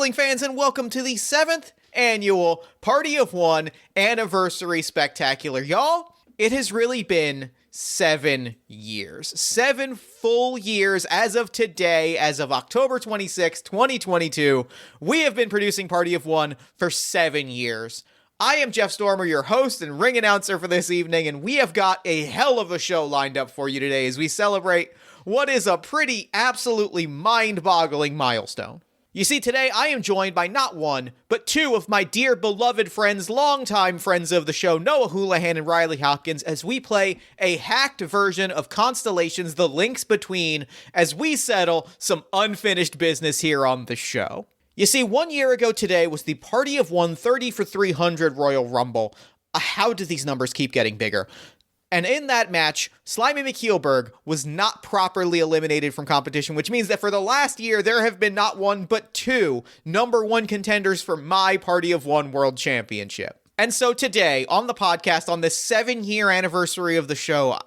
wrestling fans, and welcome to the 7th annual Party of One Anniversary Spectacular. Y'all, it has really been 7 years. 7 full years as of today, as of October 26, 2022. We have been producing Party of One for 7 years. I am Jeff Stormer, your host and ring announcer for this evening, and we have got a hell of a show lined up for you today as we celebrate what is a pretty absolutely mind-boggling milestone. You see, today I am joined by not one, but two of my dear beloved friends, longtime friends of the show, Noah Houlih and Houlih Hopkins, as we play a hacked version of Constellations: The Links Between, as we settle some unfinished business here on the show. You see, 1 year ago today was the Party of One 30 for 300 Royal Rumble. How do these numbers keep getting bigger? And in that match, Slimy McKeelberg was not properly eliminated from competition, which means that for the last year, there have been not one, but two number one contenders for my Party of One World Championship. And so today, on the podcast, on this 7-year anniversary of the show,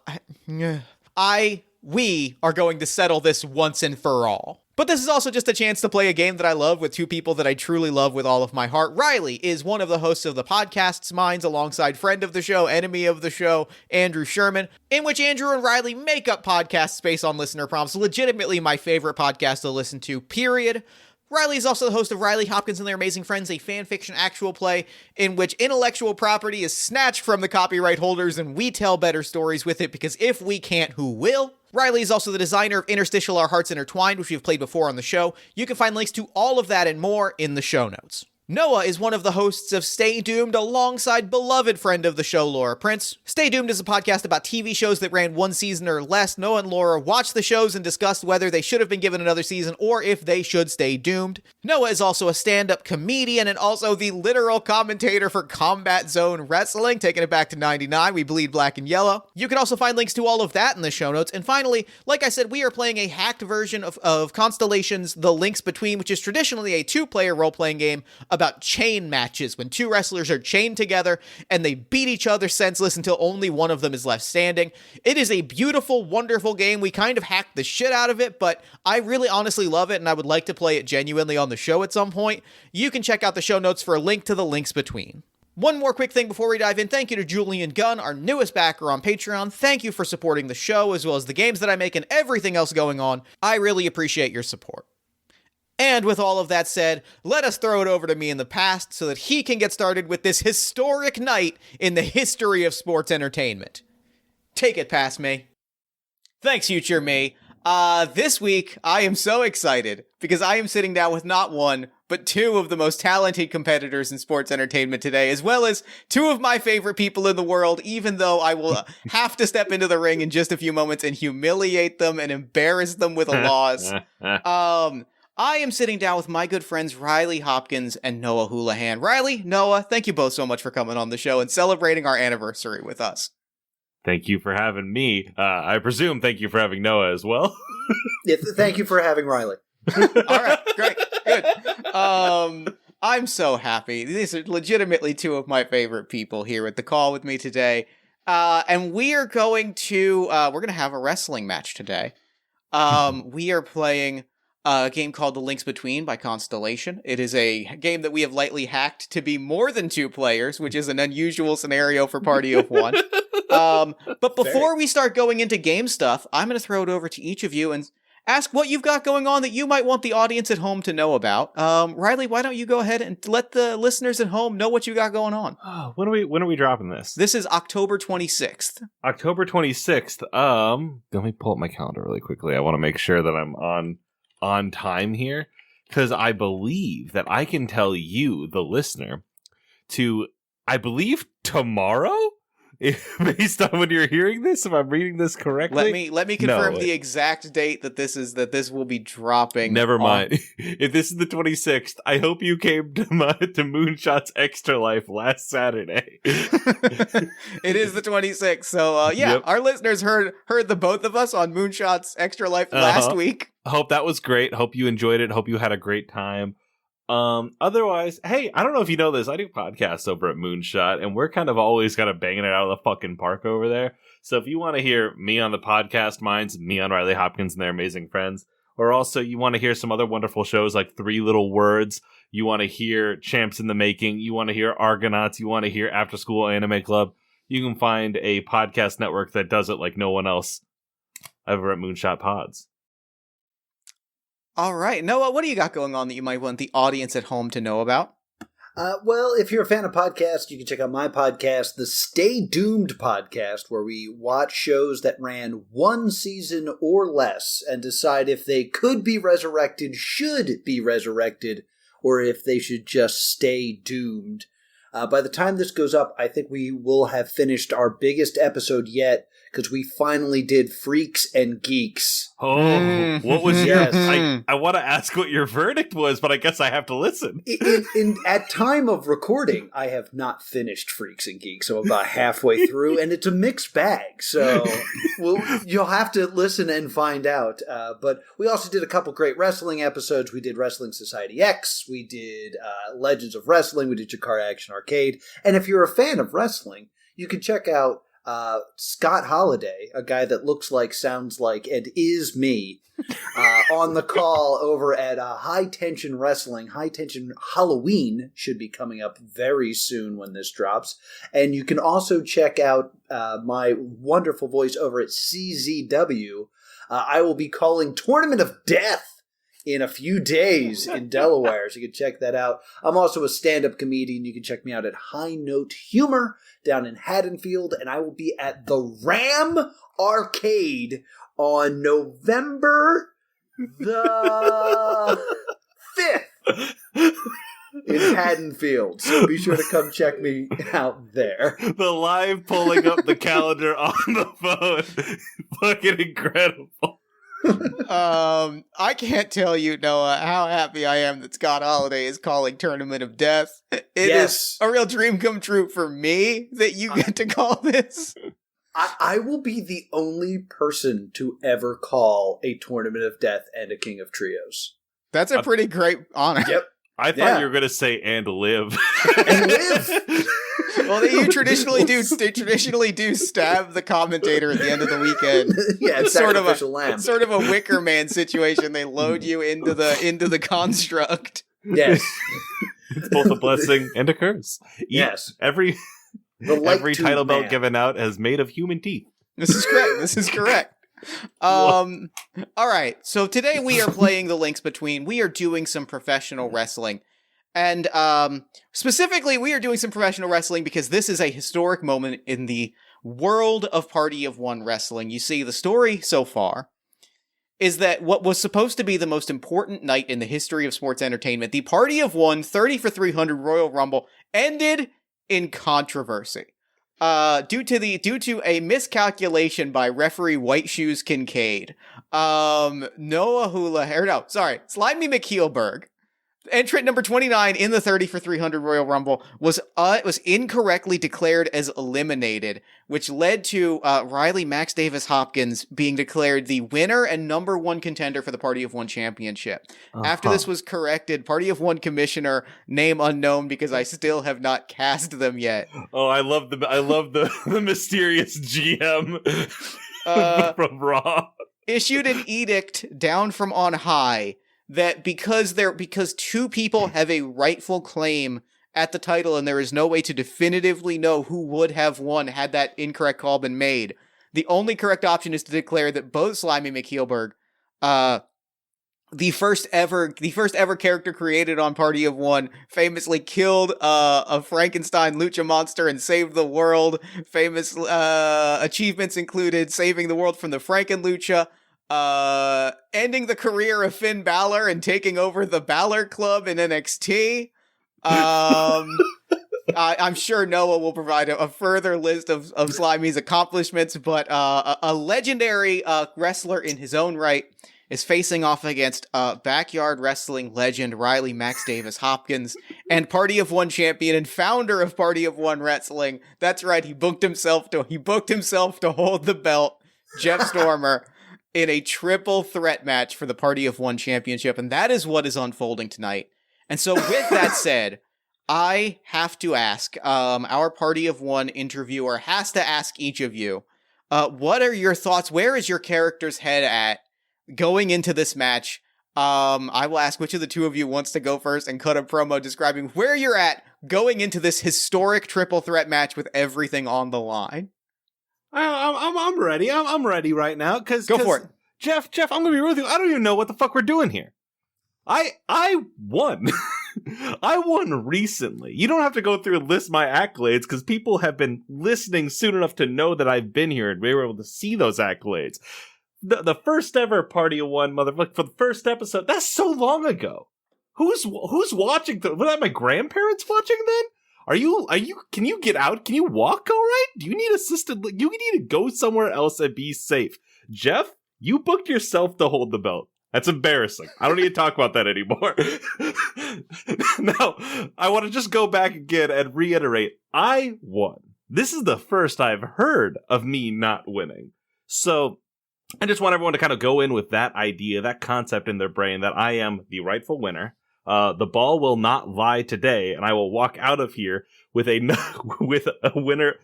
we are going to settle this once and for all. But this is also just a chance to play a game that I love with two people that I truly love with all of my heart. Riley is one of the hosts of the podcast's Minds alongside friend of the show, enemy of the show, Andrew Sherman, in which Andrew and Riley make up podcasts based on listener prompts. Legitimately my favorite podcast to listen to, period. Riley is also the host of Houlih Hopkins and Their Amazing Friends, a fanfiction actual play in which intellectual property is snatched from the copyright holders and we tell better stories with it, because if we can't, who will? Riley is also the designer of Interstitial Our Hearts Intertwined, which we've played before on the show. You can find links to all of that and more in the show notes. Noah is one of the hosts of Stay Doomed alongside beloved friend of the show, Laura Prince. Stay Doomed is a podcast about TV shows that ran one season or less. Noah and Laura watch the shows and discuss whether they should have been given another season or if they should stay doomed. Noah is also a stand-up comedian and also the literal commentator for Combat Zone Wrestling, taking it back to 99. We bleed black and yellow. You can also find links to all of that in the show notes. And finally, like I said, we are playing a hacked version of Constellations: The Links Between, which is traditionally a two-player role-playing game about chain matches, when two wrestlers are chained together and they beat each other senseless until only one of them is left standing. It is a beautiful, wonderful game. We kind of hacked the shit out of it, but I really honestly love it and I would like to play it genuinely on the show at some point. You can check out the show notes for a link to The Links Between. One more quick thing before we dive in. Thank you to Julian Gunn, our newest backer on Patreon. Thank you for supporting the show as well as the games that I make and everything else going on. I really appreciate your support. And with all of that said, let us throw it over to me in the past so that he can get started with this historic night in the history of sports entertainment. Take it past me. Thanks, future me. This week, I am so excited because I am sitting down with not one, but two of the most talented competitors in sports entertainment today, as well as two of my favorite people in the world, even though I will have to step into the ring in just a few moments and humiliate them and embarrass them with a loss. I am sitting down with my good friends Houlih Hopkins and Noah Houlih. Riley, Noah, thank you both so much for coming on the show and celebrating our anniversary with us. Thank you for having me. I presume thank you for having Noah as well. Yeah, thank you for having Riley. All right, great, good. I'm so happy. These are legitimately two of my favorite people here at the call with me today. And we are going to, have a wrestling match today. We are playing a game called The Links Between by Constellation. It is a game that we have lightly hacked to be more than two players, which is an unusual scenario for Party of One. But before we start going into game stuff, I'm going to throw it over to each of you and ask what you've got going on that you might want the audience at home to know about. Riley, why don't you go ahead and let the listeners at home know what you got going on? When are we dropping this? This is October 26th. October 26th. Let me pull up my calendar really quickly. I want to make sure that I'm on time here, because I believe that I can tell you, the listener, to, I believe, tomorrow? Based on when you're hearing this, if I'm reading this correctly. Let me confirm the exact date that this will be dropping. Never mind. If this is the 26th, I hope you came to Moonshot's Extra Life last Saturday. It is the 26th, so yep. Our listeners heard the both of us on Moonshot's Extra Life last week. Hope that was great. Hope you enjoyed it. Hope you had a great time. Otherwise, hey, I don't know if you know this, I do podcasts over at Moonshot, and we're kind of always banging it out of the fucking park over there. So if you want to hear me on the podcast Minds, me on Houlih Hopkins and Their Amazing Friends, or also you want to hear some other wonderful shows like Three Little Words, you want to hear Champs in the Making, you want to hear Argonauts, you want to hear After School Anime Club, you can find a podcast network that does it like no one else over at Moonshot Pods. All right. Noah, what do you got going on that you might want the audience at home to know about? Well, if you're a fan of podcasts, you can check out my podcast, the Stay Doomed podcast, where we watch shows that ran one season or less and decide if they could be resurrected, should be resurrected, or if they should just stay doomed. By the time this goes up, I think we will have finished our biggest episode yet, because we finally did Freaks and Geeks. Oh, what was your... Yes. I want to ask what your verdict was, but I guess I have to listen. At time of recording, I have not finished Freaks and Geeks. I'm about halfway through, and it's a mixed bag. So you'll have to listen and find out. But we also did a couple great wrestling episodes. We did Wrestling Society X. We did Legends of Wrestling. We did Jakara Action Arcade. And if you're a fan of wrestling, you can check out Scott Holiday, a guy that looks like, sounds like, and is me, on the call over at High Tension Wrestling. High Tension Halloween should be coming up very soon when this drops. And you can also check out my wonderful voice over at CZW. I will be calling Tournament of Death in a few days in Delaware, so you can check that out. I'm also a stand-up comedian. You can check me out at High Note Humor down in Haddonfield, and I will be at the Ram Arcade on November the 5th in Haddonfield. So be sure to come check me out there. The live pulling up the calendar on the phone. Fucking incredible. I can't tell you, Noah, how happy I am that Scott Holiday is calling Tournament of Death. It is a real dream come true for me that you get to call this. I will be the only person to ever call a Tournament of Death and a King of Trios. That's a pretty great honor. Yep. I thought you were going to say and live. And live! Well, they traditionally do stab the commentator at the end of the weekend. Yeah, it's sacrificial lamb. It's sort of a Wicker Man situation. They load you into the construct. Yes. It's both a blessing and a curse. Yes. Every title belt given out is made of human teeth. This is correct. All right. So today we are playing the links between. We are doing some professional wrestling. And specifically, we are doing some professional wrestling because this is a historic moment in the world of Party of One wrestling. You see, the story so far is that what was supposed to be the most important night in the history of sports entertainment, the Party of One 30 for 300 Royal Rumble, ended in controversy. Due to a miscalculation by referee White Shoes Kincaid. Slimy McKeelberg, entrant number 29 in the 30 for 300 Royal Rumble, was incorrectly declared as eliminated, which led to Riley Max Davis Hopkins being declared the winner and number one contender for the Party of One championship. After this was corrected, Party of One commissioner, name unknown because I still have not cast them yet. Oh, I love the mysterious GM from Raw. Issued an edict down from on high that because two people have a rightful claim at the title and there is no way to definitively know who would have won had that incorrect call been made, the only correct option is to declare that both Slimy McKeelberg, the first ever character created on Party of One, famously killed a Frankenstein lucha monster and saved the world. Famous achievements included saving the world from the Frankenlucha, ending the career of Finn Balor and taking over the Balor Club in NXT. I'm sure Noah will provide a further list of Slimy's accomplishments, but a legendary wrestler in his own right is facing off against backyard wrestling legend Riley Max Davis Hopkins and Party of One champion and founder of Party of One Wrestling. That's right, he booked himself to hold the belt, Jeff Stormer, in a triple threat match for the Party of One championship, and that is what is unfolding tonight. And so with that said, I have to ask, our Party of One interviewer has to ask each of you, what are your thoughts? Where is your character's head at going into this match, I will ask which of the two of you wants to go first and cut a promo describing where you're at going into this historic triple threat match with everything on the line. I'm ready. I'm ready right now. Go for it. Jeff, I'm gonna be real with you. I don't even know what the fuck we're doing here. I won. I won recently. You don't have to go through and list my accolades because people have been listening soon enough to know that I've been here and we were able to see those accolades. The first ever Party of One, motherfucker, for the first episode, that's so long ago. Who's watching? Were that my grandparents watching then? Are you, can you get out? Can you walk all right? Do you need assisted? You need to go somewhere else and be safe. Jeff, you booked yourself to hold the belt. That's embarrassing. I don't need to talk about that anymore. Now, I want to just go back again and reiterate. I won. This is the first I've heard of me not winning. So I just want everyone to kind of go in with that idea, that concept in their brain that I am the rightful winner. The ball will not lie today, and I will walk out of here with a winner.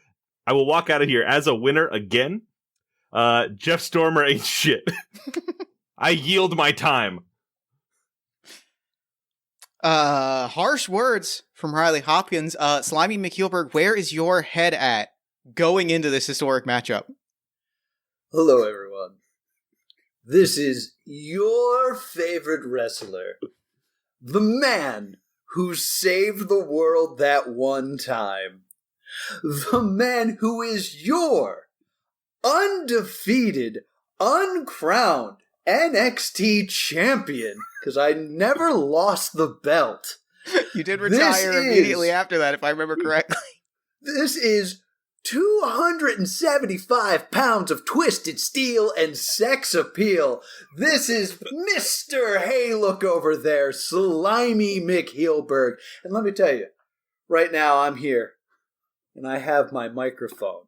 I will walk out of here as a winner again. Jeff Stormer ain't shit. I yield my time. Harsh words from Riley Hopkins. Slimy McKeelberg, where is your head at going into this historic matchup? Hello, everyone. This is your favorite wrestler. The man who saved the world that one time. The man who is your undefeated, uncrowned NXT champion. Because I never lost the belt. You did retire immediately after that, if I remember correctly. This is 275 pounds of twisted steel and sex appeal. This is Mr. Hey, look over there, Slimy McHeelberg. And let me tell you, right now I'm here, and I have my microphone.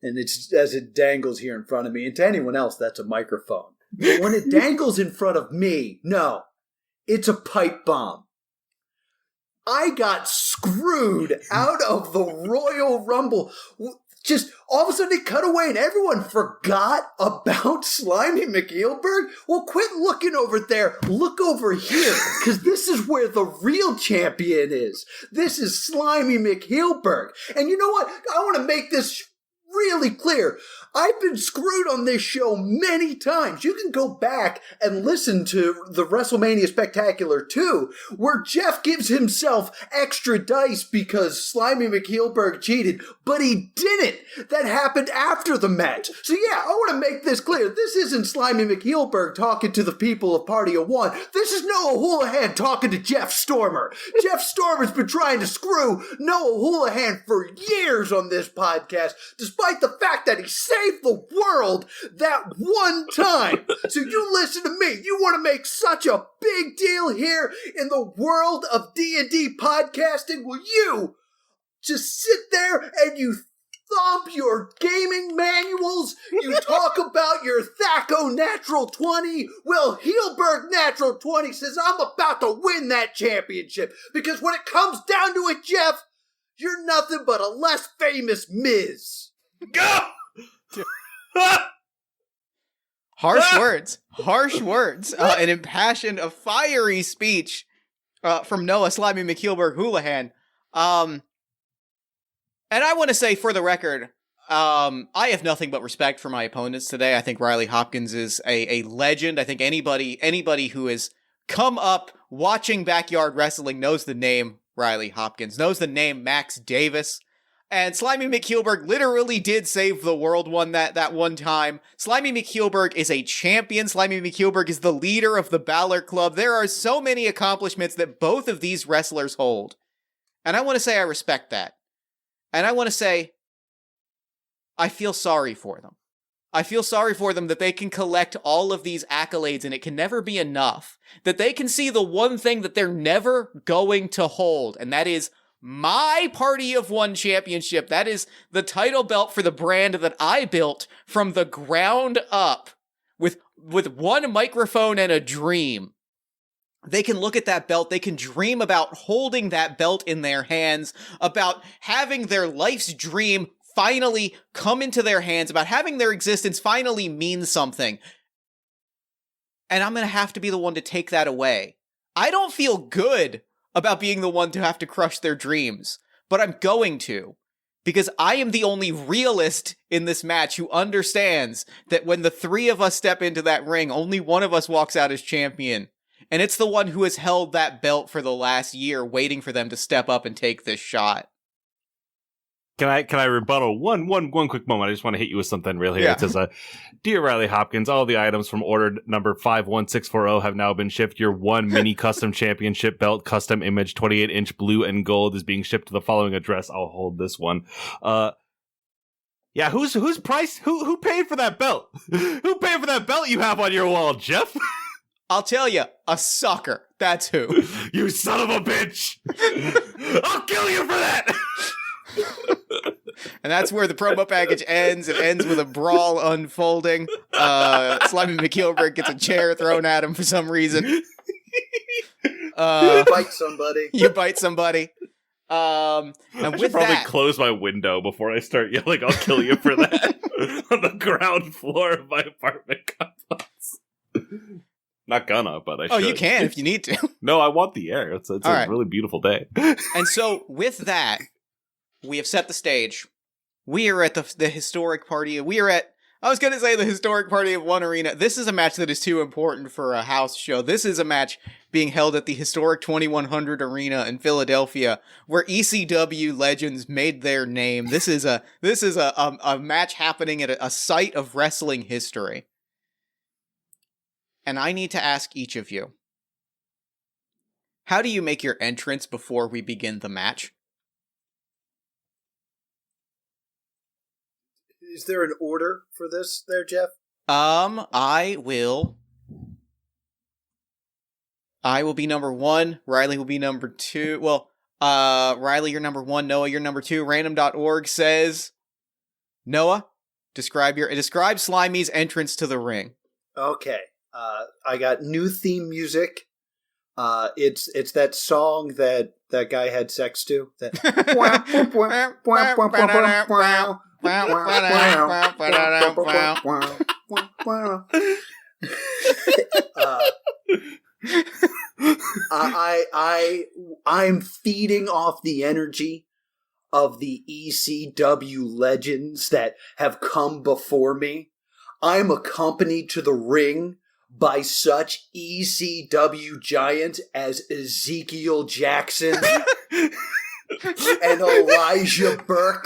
And it's as it dangles here in front of me. And to anyone else, that's a microphone. But when it dangles in front of me, no, it's a pipe bomb. I got screwed out of the Royal Rumble. Just all of a sudden it cut away and everyone forgot about Slimy McHeelberg. Well, quit looking over there. Look over here, because this is where the real champion is. This is Slimy McHeelberg. And you know what? I want to make this really clear. I've been screwed on this show many times. You can go back and listen to the WrestleMania Spectacular 2, where Jeff gives himself extra dice because Slimy McHeelberg cheated, but he didn't. That happened after the match. So yeah, I want to make this clear. This isn't Slimy McHeelberg talking to the people of Party of One. This is Noah Houlahan talking to Jeff Stormer. Jeff Stormer's been trying to screw Noah Houlahan for years on this podcast, despite the fact that he saved the world that one time. So you listen to me. You want to make such a big deal here in the world of D&D podcasting? Will you just sit there and you thump your gaming manuals? You talk about your Thaco Natural 20? Well, Heelberg Natural 20 says I'm about to win that championship, because when it comes down to it, Jeff, you're nothing but a less famous Miz. Go! Harsh words, an impassioned, a fiery speech from Noah Slimy McHeelberg Houlahan. And I want to say, for the record, I have nothing but respect for my opponents today. I think Riley Hopkins is a legend. I think anybody who has come up watching backyard wrestling knows the name Riley Hopkins, knows the name Max Davis. And Slimy McHeelberg literally did save the world that one time. Slimy McHeelberg is a champion. Slimy McHeelberg is the leader of the Balor Club. There are so many accomplishments that both of these wrestlers hold. And I want to say I respect that. And I want to say I feel sorry for them. I feel sorry for them that they can collect all of these accolades and it can never be enough. That they can see the one thing that they're never going to hold, and that is my Party of One championship. That is the title belt for the brand that I built from the ground up with one microphone and a dream. They can look at that belt, they can dream about holding that belt in their hands, about having their life's dream finally come into their hands, about having their existence finally mean something. and I'm going to have to be the one to take that away. I don't feel good about being the one to have to crush their dreams, but I'm going to. Because I am the only realist in this match who understands that when the three of us step into that ring, only one of us walks out as champion. And it's the one who has held that belt for the last year, waiting for them to step up and take this shot. Can I rebuttal one quick moment? I just want to hit you with something real here. Yeah. It says, "Dear Riley Hopkins, all the items from order number 51640 have now been shipped. Your one mini custom championship belt, custom image, 28-inch blue and gold, is being shipped to the following address." I'll hold this one. Yeah, who's price? Who paid for that belt? Who paid for that belt you have on your wall, Jeff? I'll tell you, a sucker. That's who. You son of a bitch! I'll kill you for that. And that's where the promo package ends. It ends with a brawl unfolding. Slimy McKeelberg gets a chair thrown at him for some reason. You bite somebody. You bite somebody. And I with should probably that, close my window before I start yelling, "I'll kill you for that," on the ground floor of my apartment complex. Not gonna, but I should. oh, you can if you need to. No, I want the air. It's a right. really beautiful day. And so with that, we have set the stage. We are at the historic party. We are at, I was going to say the historic party of One Arena. This is a match that is too important for a house show. This is a match being held at the historic 2100 Arena in Philadelphia, where ECW legends made their name. This is a match happening at a site of wrestling history. And I need to ask each of you, how do you make your entrance before we begin the match? Is there an order for this there, Jeff? I will be number 1. Riley will be number 2. Well, Riley, you're number 1. Noah, you're number 2. Random.org says, Noah, describe Slimy's entrance to the ring. Okay. I got new theme music. It's that song that guy had sex to. That I'm feeding off the energy of the ECW legends that have come before me. I'm accompanied to the ring by such ECW giants as Ezekiel Jackson and Elijah Burke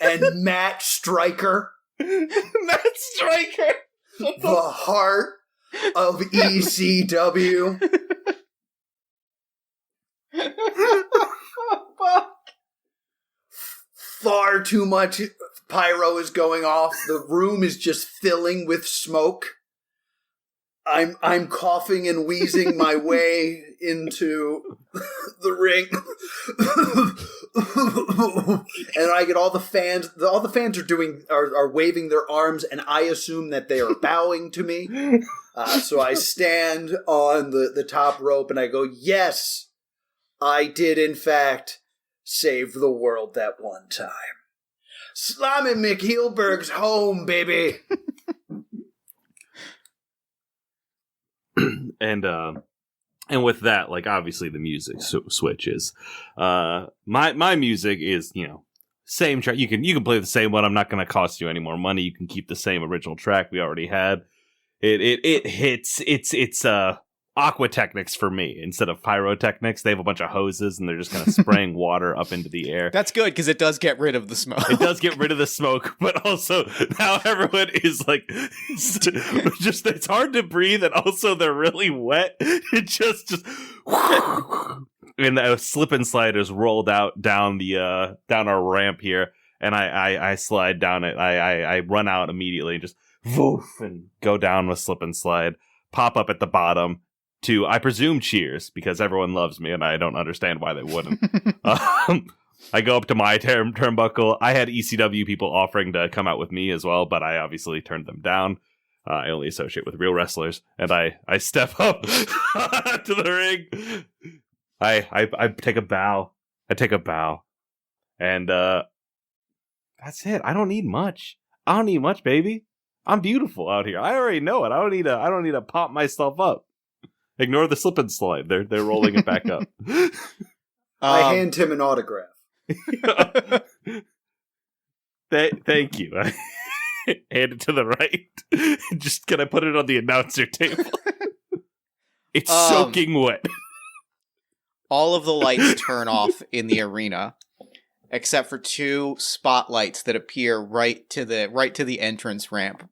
and Matt Stryker. Matt Stryker! The heart of ECW. Far too much pyro is going off. The room is just filling with smoke. I'm coughing and wheezing my way into the ring. And I get all the fans. All the fans are waving their arms, and I assume that they are bowing to me. So I stand on the top rope and I go, "Yes, I did in fact save the world that one time. Slimy McHeelberg's home, baby." And with that, like, obviously the music switches. My music is, same track. You can play the same one. I'm not going to cost you any more money. You can keep the same original track we already had. It hits. It's aquatechnics for me instead of pyrotechnics. They have a bunch of hoses and they're just kind of spraying water up into the air. That's good because it does get rid of the smoke. It does get rid of the smoke, but also now everyone is like, it's hard to breathe, and also they're really wet. It just and a slip and slide is rolled out down our ramp here, and I slide down it. I run out immediately and just woof and go down with slip and slide, pop up at the bottom to, I presume, cheers, because everyone loves me and I don't understand why they wouldn't. I go up to my turnbuckle. I had ECW people offering to come out with me as well, but I obviously turned them down. I only associate with real wrestlers, and I step up to the ring. I take a bow. And that's it. I don't need much, baby. I'm beautiful out here. I already know it. I don't need to pop myself up. Ignore the slip and slide. They're rolling it back up. I hand him an autograph. Thank you. I hand it to the right. Just can I put it on the announcer table? It's soaking wet. All of the lights turn off in the arena, except for 2 spotlights that appear right to the entrance ramp.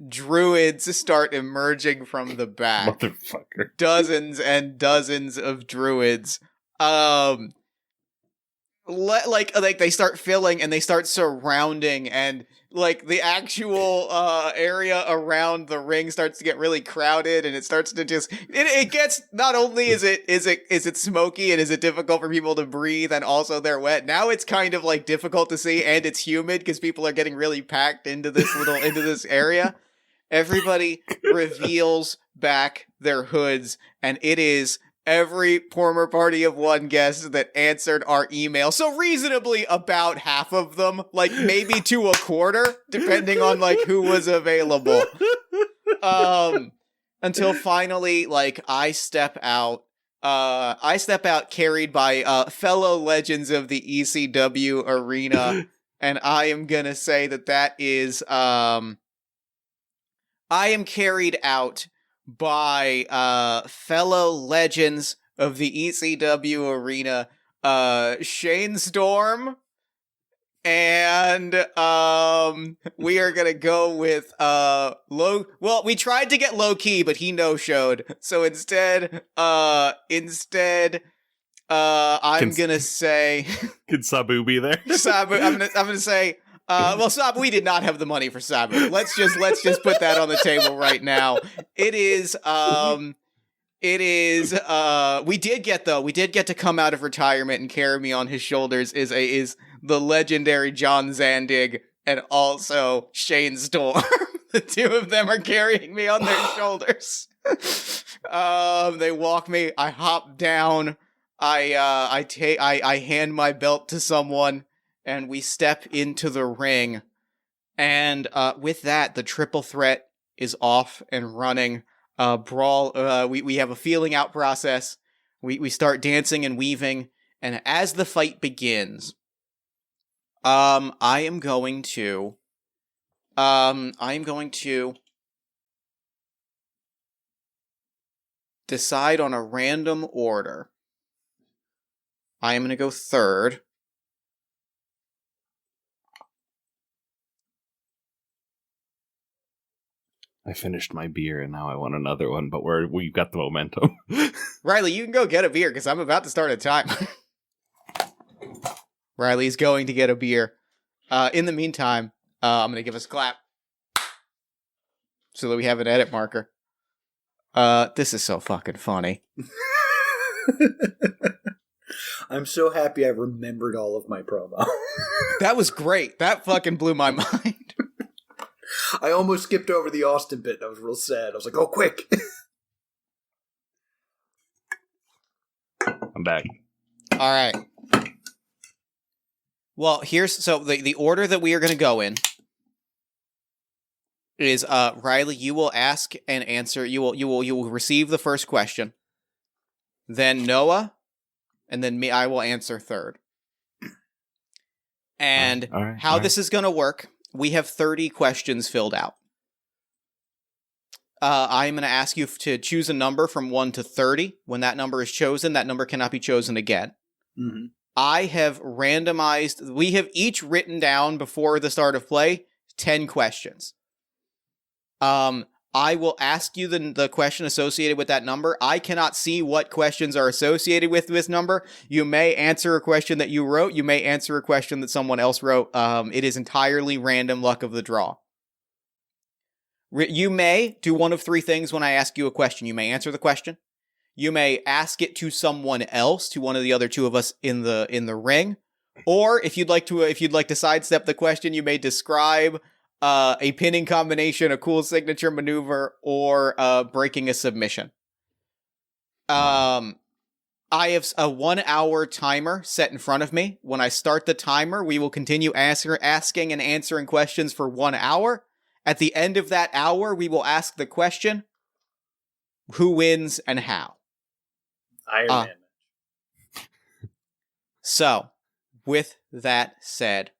Druids start emerging from the back. Motherfucker. Dozens and dozens of druids. Like they start filling and they start surrounding, and like the actual area around the ring starts to get really crowded, and it starts to just it gets, not only is it smoky and is it difficult for people to breathe, and also they're wet. Now it's kind of like difficult to see, and it's humid because people are getting really packed into this area. Everybody reveals back their hoods, and it is every former Party of One guest that answered our email. So reasonably about half of them, like maybe to a quarter, depending on like who was available. Until finally, like, I step out carried by fellow legends of the ECW arena, and I am gonna say that is I am carried out by fellow legends of the ECW arena, Shane Storm, and we are gonna go with we tried to get Low Key, but he no-showed, so instead I'm gonna say Can Sabu be there? Sabu. I'm gonna say Sabu, we did not have the money for Sabu. Let's just put that on the table right now. We did get to come out of retirement and carry me on his shoulders is the legendary John Zandig and also Shane Storm. The 2 of them are carrying me on their shoulders. They walk me, I hop down, I hand my belt to someone, and we step into the ring. And with that, the triple threat is off and running. Brawl, we have a feeling out process. We start dancing and weaving. And as the fight begins, I am going to decide on a random order. I am going to go third. I finished my beer and now I want another one, but we've got the momentum. Riley, you can go get a beer because I'm about to start a timer. Riley's going to get a beer. In the meantime, I'm going to give us a clap so that we have an edit marker. This is so fucking funny. I'm so happy I remembered all of my promo. That was great. That fucking blew my mind. I almost skipped over the Austin bit. I was real sad. I was like, oh, quick. I'm back. All right. Well, so the order that we are going to go in is Riley, you will ask and answer. You will receive the first question. Then Noah, and then me. I will answer third. And how this is going to work, we have 30 questions filled out. I am going to ask you to choose a number from 1 to 30. When that number is chosen, that number cannot be chosen again. Mm-hmm. I have randomized. We have each written down before the start of play 10 questions. I will ask you the question associated with that number. I cannot see what questions are associated with this number. You may answer a question that you wrote. You may answer a question that someone else wrote. It is entirely random luck of the draw. You may do one of 3 things when I ask you a question. You may answer the question. You may ask it to someone else, to one of the other 2 of us in the ring. Or if you'd like to sidestep the question, you may describe a pinning combination, a cool signature maneuver, or breaking a submission. I have a 1-hour timer set in front of me. When I start the timer, we will continue asking and answering questions for 1 hour. At the end of that hour, we will ask the question, who wins and how? Iron Man. So, with that said,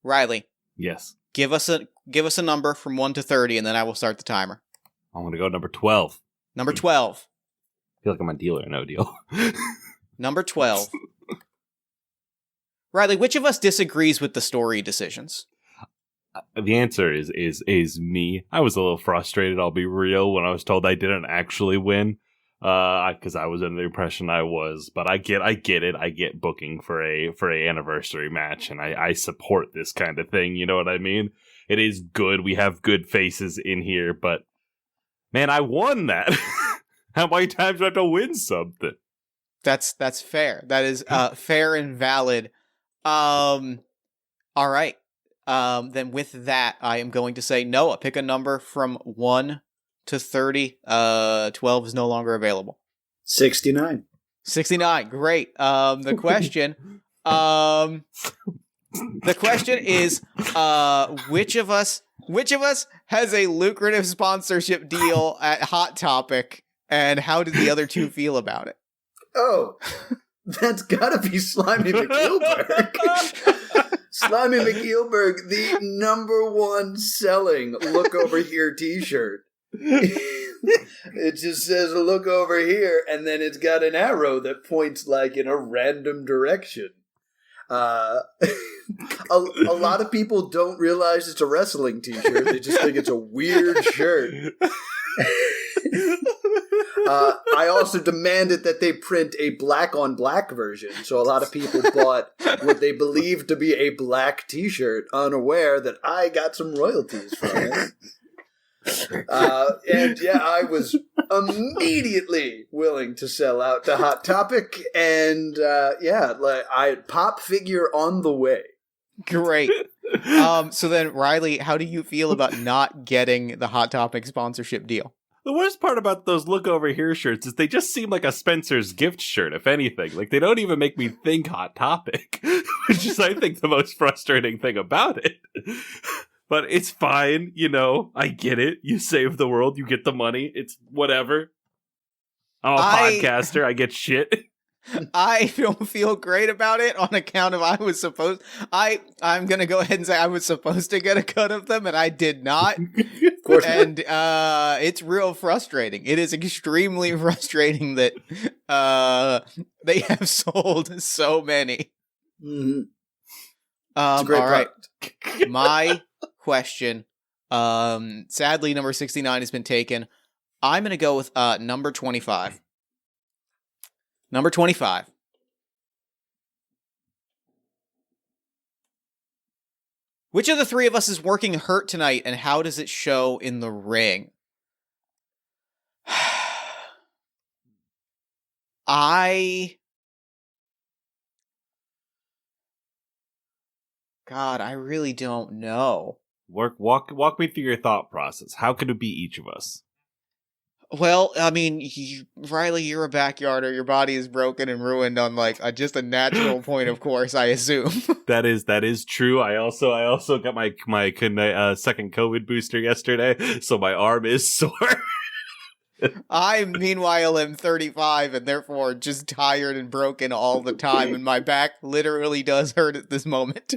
Riley, Yes. give us a number from 1 to 30, and then I will start the timer. I'm going to go number 12. Number 12. I feel like I'm a Deal or No Deal. Number 12. Riley, which of us disagrees with the story decisions? The answer is me. I was a little frustrated, I'll be real, when I was told I didn't actually win. Because I was under the impression I was, but I get it. I get booking for a anniversary match, and I support this kind of thing. You know what I mean? It is good. We have good faces in here, but man, I won that. How many times do I have to win something? That's fair. That is fair and valid. All right. Then with that, I am going to say Noah, pick a number from 1 to 30. 12 is no longer available. 69. 69. Great. The question is, which of us has a lucrative sponsorship deal at Hot Topic, and how did the other two feel about it? Oh, that's gotta be Slimy McGilberg. Slimy McGilberg, the number one selling Look Over Here t-shirt. It just says look over here, and then it's got an arrow that points like in a random direction. A lot of people don't realize it's a wrestling t-shirt. They just think it's a weird shirt. I also demanded that they print a black on black version, so a lot of people bought what they believed to be a black t-shirt, unaware that I got some royalties from it. And yeah, I was immediately willing to sell out to Hot Topic, and pop figure on the way. Great. So then, Riley, how do you feel about not getting the Hot Topic sponsorship deal? The worst part about those Look Over Here shirts is they just seem like a Spencer's gift shirt, if anything. Like, they don't even make me think Hot Topic, which is, I think, the most frustrating thing about it. But it's fine, you know, I get it. You save the world, you get the money, it's whatever. I'm a podcaster, I get shit. I don't feel great about it on account of I'm going to go ahead and say I was supposed to get a cut of them, and I did not. Of course. And it's real frustrating. It is extremely frustrating that they have sold so many. Mm-hmm. It's a great all right. product. My question, sadly, number 69 has been taken. I'm going to go with number 25. Number 25. Which of the three of us is working hurt tonight, and how does it show in the ring? God, I really don't know. Walk me through your thought process. How could it be each of us? Well, I mean, Riley, you're a backyarder. Your body is broken and ruined on just a natural point, of course, I assume. That is true. I also got my second COVID booster yesterday, so my arm is sore. I, meanwhile, am 35 and therefore just tired and broken all the time, and my back literally does hurt at this moment.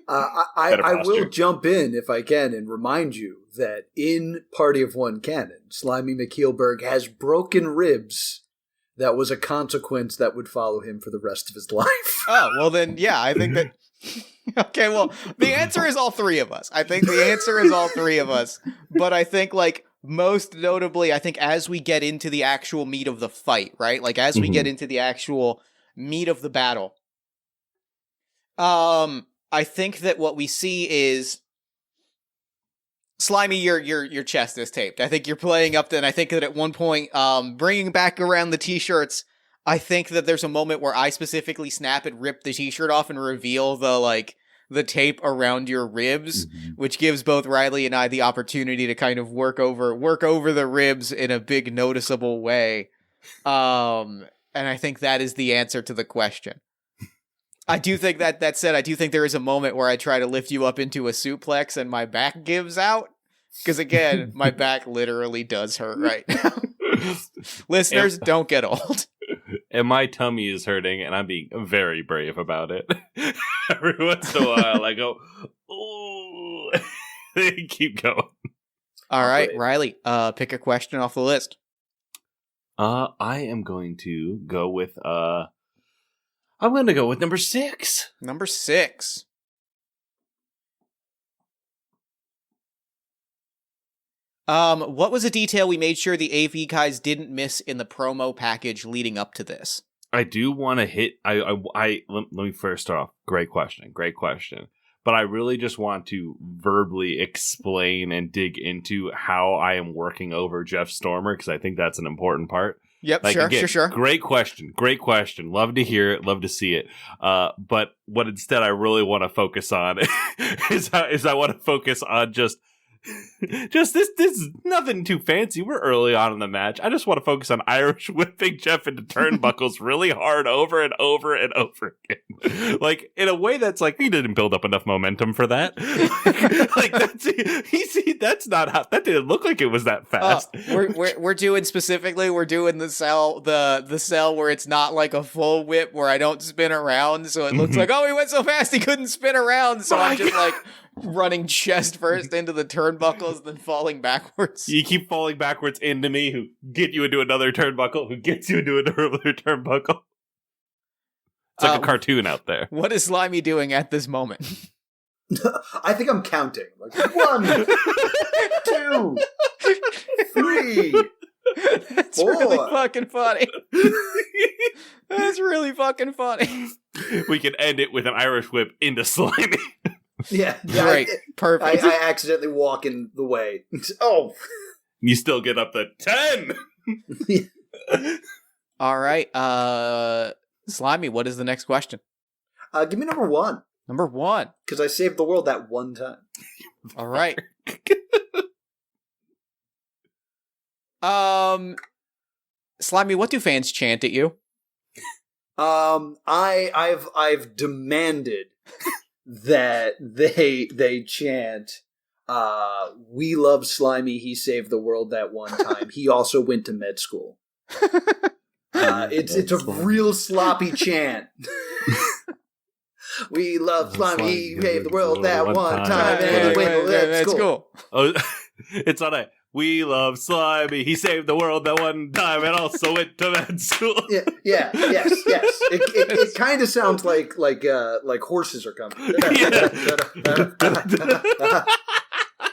I will jump in if I can and remind you that in Party of One canon, Slimy McKeelberg has broken ribs. That was a consequence that would follow him for the rest of his life. Oh, well then, yeah, I think that... Okay, well, the answer is all three of us. I think the answer is all three of us. But I think, most notably, I think as we get into the actual meat of the fight, right? As we get into the actual meat of the battle, I think that what we see is Slimy, your chest is taped. I think you're playing up, and I think that at one point, bringing back around the t-shirts, I think that there's a moment where I specifically snap and rip the t-shirt off and reveal the tape around your ribs, which gives both Riley and I the opportunity to kind of work over the ribs in a big noticeable way. And I think that is the answer to the question. I do think that said, I do think there is a moment where I try to lift you up into a suplex and my back gives out. Because again, my back literally does hurt right now. Listeners, don't get old. And my tummy is hurting, and I'm being very brave about it. Every once in a while, I go, ooh. Keep going. All right, Riley, pick a question off the list. I am going to go with, I'm going to go with number 6. Number 6. What was a detail we made sure the AV guys didn't miss in the promo package leading up to this? I do want to hit. Let me first start off. Great question. But I really just want to verbally explain and dig into how I am working over Jeff Stormer, because I think that's an important part. Yep, sure. Great question. Love to hear it. Love to see it. But what instead I really want to focus on is I want to focus on just this is nothing too fancy. We're early on in the match. I just want to focus on Irish whipping Jeff into turnbuckles really hard over and over and over again. Like, in a way that's like, he didn't build up enough momentum for that. That's not how, that didn't look like it was that fast. We're doing the cell where it's not like a full whip where I don't spin around, so it looks like, oh, he went so fast he couldn't spin around, so I'm just like running chest first into the turnbuckles, then falling backwards. You keep falling backwards into me, who get you into another turnbuckle, who gets you into another turnbuckle. It's like a cartoon out there. What is Slimy doing at this moment? I think I'm counting. Like 1, 2, 3. That's 4. really fucking funny. That's really fucking funny. We can end it with an Irish whip into Slimy. Yeah, great, perfect. I accidentally walk in the way. Oh, you still get up to 10. All right, Slimy. What is the next question? Give me number 1. Number 1, because I saved the world that one time. All right. Slimy, what do fans chant at you? I've demanded that they chant, "We love Slimy. He saved the world that one time. He also went to med school." It's a real sloppy chant. We love Slimy. He saved the world that one time, and he went to med school. Oh, it's on a. We love Slimy. He saved the world that one time, and also went to med school. Yes. It kind of sounds like horses are coming.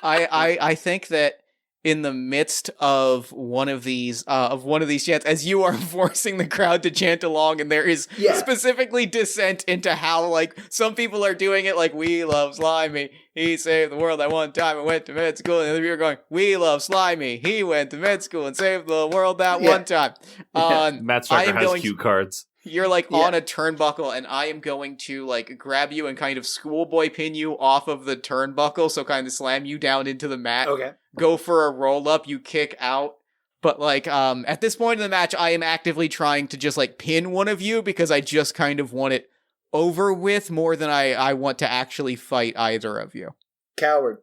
I think that in the midst of one of these chants, as you are forcing the crowd to chant along, and there is specifically dissent into how, like, some people are doing it like, we love Slimy, he saved the world that one time and went to med school, and other people are going, we love Slimy, he went to med school and saved the world that one time. Matt Striker has cue cards. You're like on a turnbuckle, and I am going to like grab you and kind of schoolboy pin you off of the turnbuckle, so kind of slam you down into the mat. Okay. Go for a roll up, you kick out. But like at this point in the match, I am actively trying to just like pin one of you because I just kind of want it over with more than I want to actually fight either of you. Coward.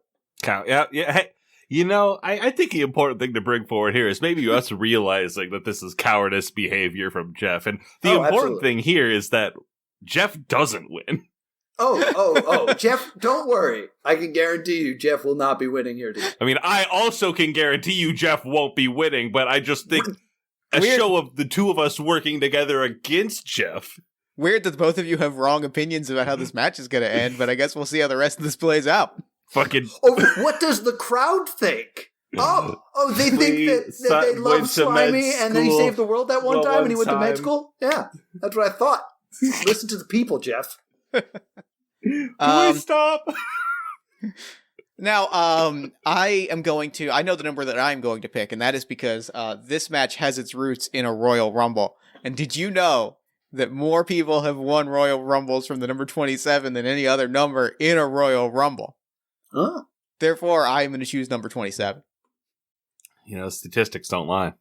Yeah. Hey, you know, I think the important thing to bring forward here is maybe us realizing that this is cowardice behavior from Jeff. And the important thing here is that Jeff doesn't win. Oh, Jeff, don't worry. I can guarantee you Jeff will not be winning here today. I mean, I also can guarantee you Jeff won't be winning, but I just think show of the two of us working together against Jeff. Weird that both of you have wrong opinions about how this match is going to end, but I guess we'll see how the rest of this plays out. Fucking. Oh, what does the crowd think? Oh, they think that they love Slimy and then he saved the world that one time and he went to med school? Yeah, that's what I thought. Listen to the people, Jeff. Please stop. Now, I know the number that I'm going to pick, and that is because this match has its roots in a Royal Rumble. And did you know that more people have won Royal Rumbles from the number 27 than any other number in a Royal Rumble? Huh. Therefore, I am going to choose number 27. You know, statistics don't lie.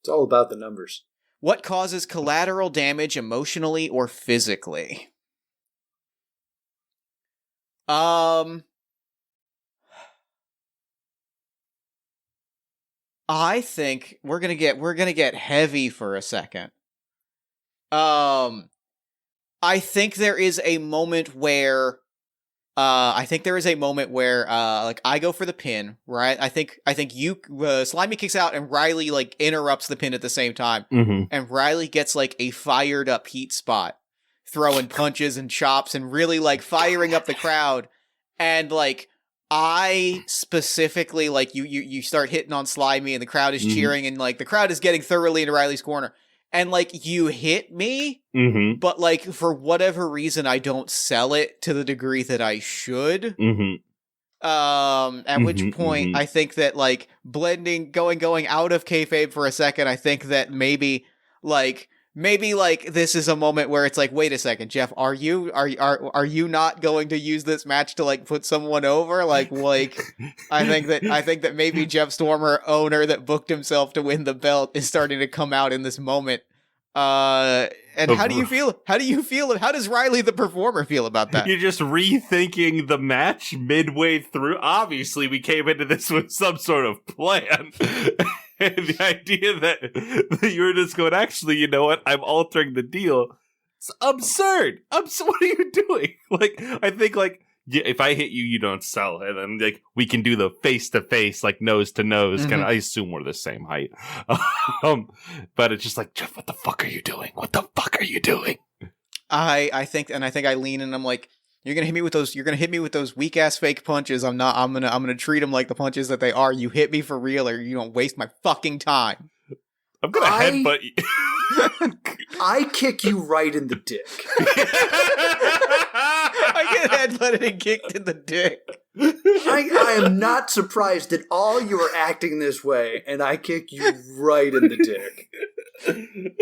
It's all about the numbers. What causes collateral damage emotionally or physically? I think we're gonna get heavy for a second. I think there is a moment where like I go for the pin, right? I think you Slimy kicks out and Riley like interrupts the pin at the same time, and Riley gets like a fired up heat spot, throwing punches and chops and really like firing up the crowd, and like I specifically like you start hitting on Slimy and the crowd is cheering and like the crowd is getting thoroughly into Riley's corner. And, like, you hit me, but, like, for whatever reason, I don't sell it to the degree that I should. At which point, I think that, like, going out of kayfabe for a second, I think that maybe this is a moment where it's like, wait a second, Jeff, are you not going to use this match to like put someone over? Like I think that maybe Jeff Stormer, owner that booked himself to win the belt, is starting to come out in this moment. And how do you feel? How does Riley the performer feel about that? You're just rethinking the match midway through. Obviously, we came into this with some sort of plan. And the idea that you were just going, actually, you know what? I'm altering the deal. It's absurd. What are you doing? Like, I think, like, yeah, if I hit you, you don't sell. And then, like, we can do the face-to-face, like, nose-to-nose. Kind of, I assume we're the same height. But it's just like, Jeff, what the fuck are you doing? What the fuck are you doing? I think I lean and I'm like, you're gonna hit me with those weak ass fake punches. I'm gonna treat them like the punches that they are. You hit me for real, or you don't waste my fucking time. I'm gonna headbutt you. I kick you right in the dick. I get headbutted and kicked in the dick. I am not surprised at all you are acting this way, and I kick you right in the dick. And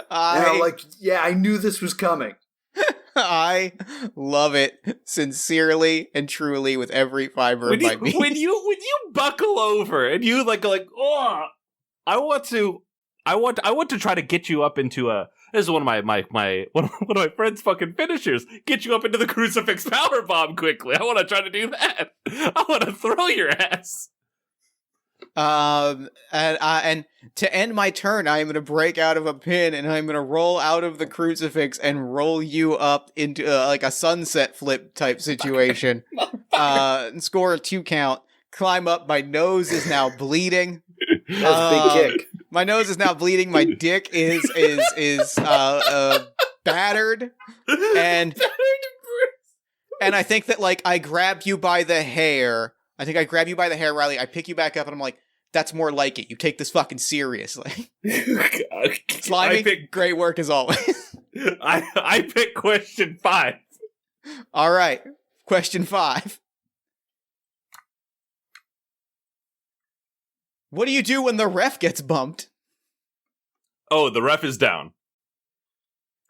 I'm like, yeah, I knew this was coming. I love it sincerely and truly with every fiber of my being. When you buckle over and you like, oh, I want to try to get you up into a. This is one of my friend's fucking finishers. Get you up into the crucifix powerbomb quickly. I want to try to do that. I want to throw your ass. And to end my turn, I am going to break out of a pin and I'm going to roll out of the crucifix and roll you up into like a sunset flip type situation. And score a 2 count. Climb up. My nose is now bleeding. That's a big kick. My nose is now bleeding. My dick is battered, and I think that like I grab you by the hair. Riley. I pick you back up, and I'm like, "That's more like it. You take this fucking seriously." Slimy, great work as always. I pick question 5. All right, question 5. What do you do when the ref gets bumped? Oh, the ref is down.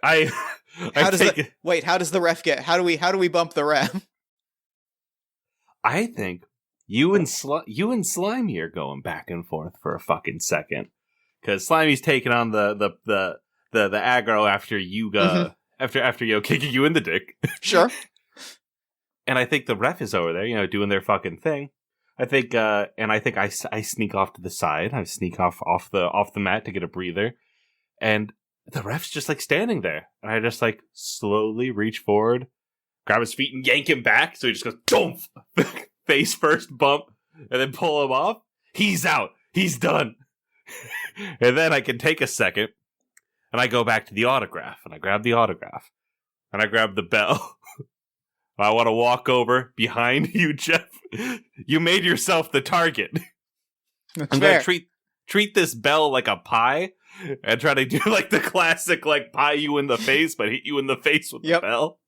How does the ref get? How do we bump the ref? I think you and Slimy are going back and forth for a fucking second, because Slimy's taking on the aggro after you after kicking you in the dick. Sure. And I think the ref is over there, doing their fucking thing. I think I sneak off to the side. I sneak off the mat to get a breather, and the ref's just like standing there. And I just like slowly reach forward, grab his feet, and yank him back. So he just goes boom, face first bump, and then pull him off. He's out. He's done. And then I can take a second, and I go back to the autograph, and I grab the autograph, and I grab the bell. I want to walk over behind you, Jeff. You made yourself the target. I'm going to treat this bell like a pie and try to do like the classic like pie you in the face, but hit you in the face with the bell.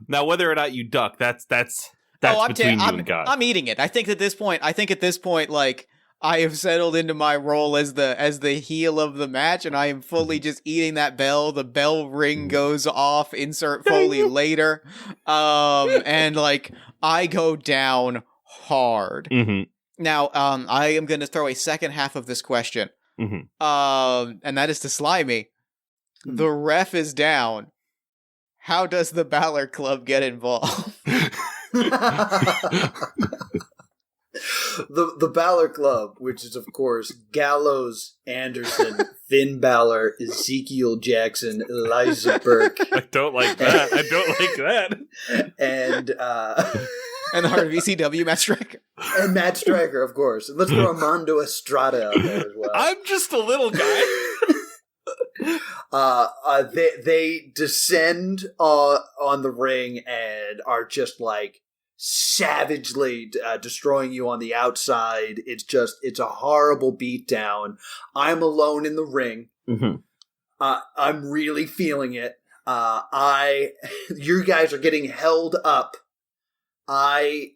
Now, whether or not you duck, that's between you and God. I'm eating it. I think at this point, like I have settled into my role as the heel of the match, and I am fully just eating that bell. The bell ring goes off. Insert Foley later. And like I go down hard. Now, I am going to throw a second half of this question. And that is to Slimy. The ref is down. How does the Balor Club get involved? The Balor Club, which is, of course, Gallows, Anderson, Finn Balor, Ezekiel Jackson, Eliza Burke. I don't like that. I don't like that. And And the Heart of ECW, Matt Striker. And Matt Striker, of course. And let's throw Armando Estrada out there as well. I'm just a little guy. They descend on the ring and are just like savagely destroying you on the outside. It's a horrible beatdown. I'm alone in the ring. Mm-hmm. I'm really feeling it. You guys are getting held up. I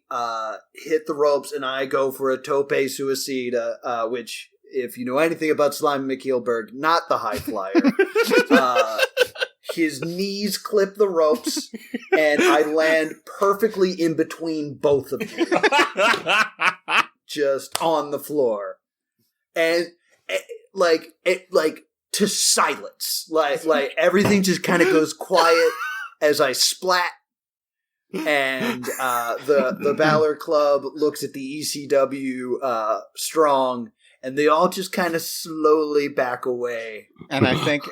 hit the ropes and I go for a tope suicida, which, if you know anything about Slimy McKeelberg, not the high flyer. His knees clip the ropes, and I land perfectly in between both of you, just on the floor, and to silence, like everything just kind of goes quiet as I splat. And the Balor Club looks at the ECW strong, and they all just kind of slowly back away. And I think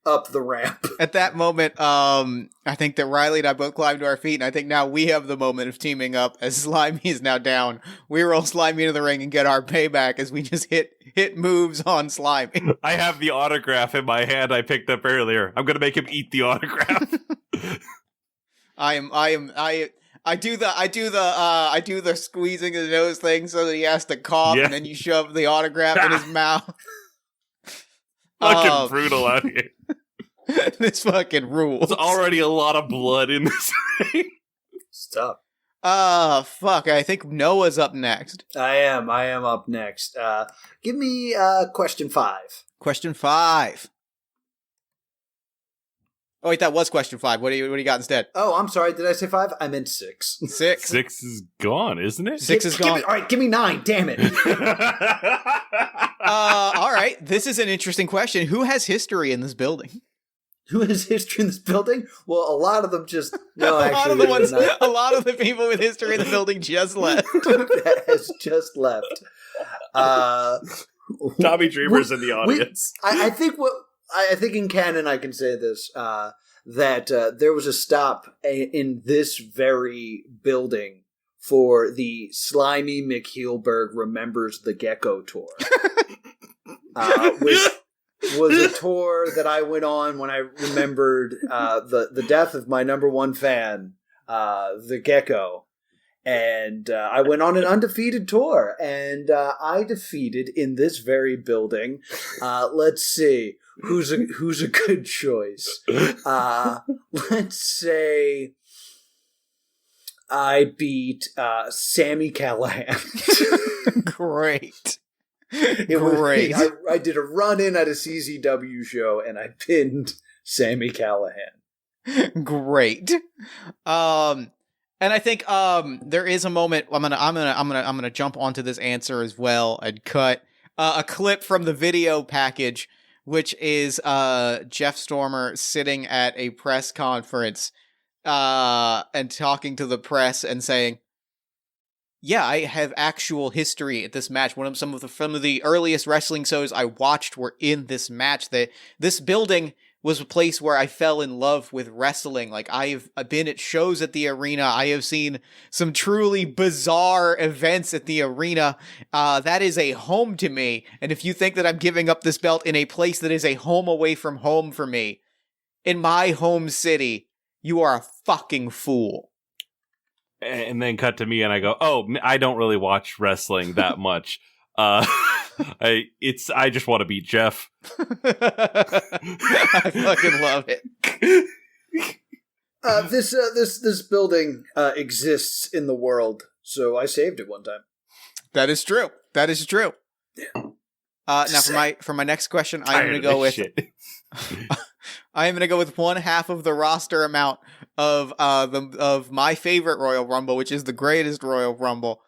up the ramp. At that moment, I think that Riley and I both climbed to our feet, and I think now we have the moment of teaming up as Slimy is now down. We roll Slimy into the ring and get our payback as we just hit moves on Slimy. I have the autograph in my hand I picked up earlier. I'm gonna make him eat the autograph. I do the squeezing of the nose thing so that he has to cough, and then you shove the autograph in his mouth. Fucking brutal out here. This fucking rules. There's already a lot of blood in this thing. Stop. Fuck. I think Noah's up next. I am up next. Give me question 5. Question 5. Oh wait, that was question 5. What do you got instead? Oh, I'm sorry. Did I say 5? I meant 6. 6. 6 is gone, isn't it? 6 is gone. All right, give me 9. Damn it. All right. This is an interesting question. Who has history in this building? Who has history in this building? Well, a lot of them just a lot of the people with history in the building just left. That has just left. Tommy Dreamer's in the audience. I think in canon I can say this, that there was a stop in this very building for the Slimy McHeelberg Remembers the Gecko tour, which was a tour that I went on when I remembered the death of my number one fan, the Gecko. And I went on an undefeated tour, and I defeated in this very building. Let's see. Who's a good choice? Let's say I beat Sammy Callahan. Great. Great. I did a run-in at a CZW show, and I pinned Sammy Callahan. Great. And I think there is a moment. I'm gonna jump onto this answer as well and cut a clip from the video package, which is Jeff Stormer sitting at a press conference and talking to the press and saying, "Yeah, I have actual history at this match. Some of the earliest wrestling shows I watched were in this match. That this building was a place where I fell in love with wrestling. Like, I've been at shows at the arena. I have seen some truly bizarre events at the arena. That is a home to me. And if you think that I'm giving up this belt in a place that is a home away from home for me, in my home city, you are a fucking fool." And then cut to me and I go, "Oh, I don't really watch wrestling that much. I just want to beat Jeff." I fucking love it. This building exists in the world, so I saved it one time. That is true. Yeah. Now for my next question, I'm going to go with I am going to go with one half of the roster amount of my favorite Royal Rumble, which is the greatest Royal Rumble,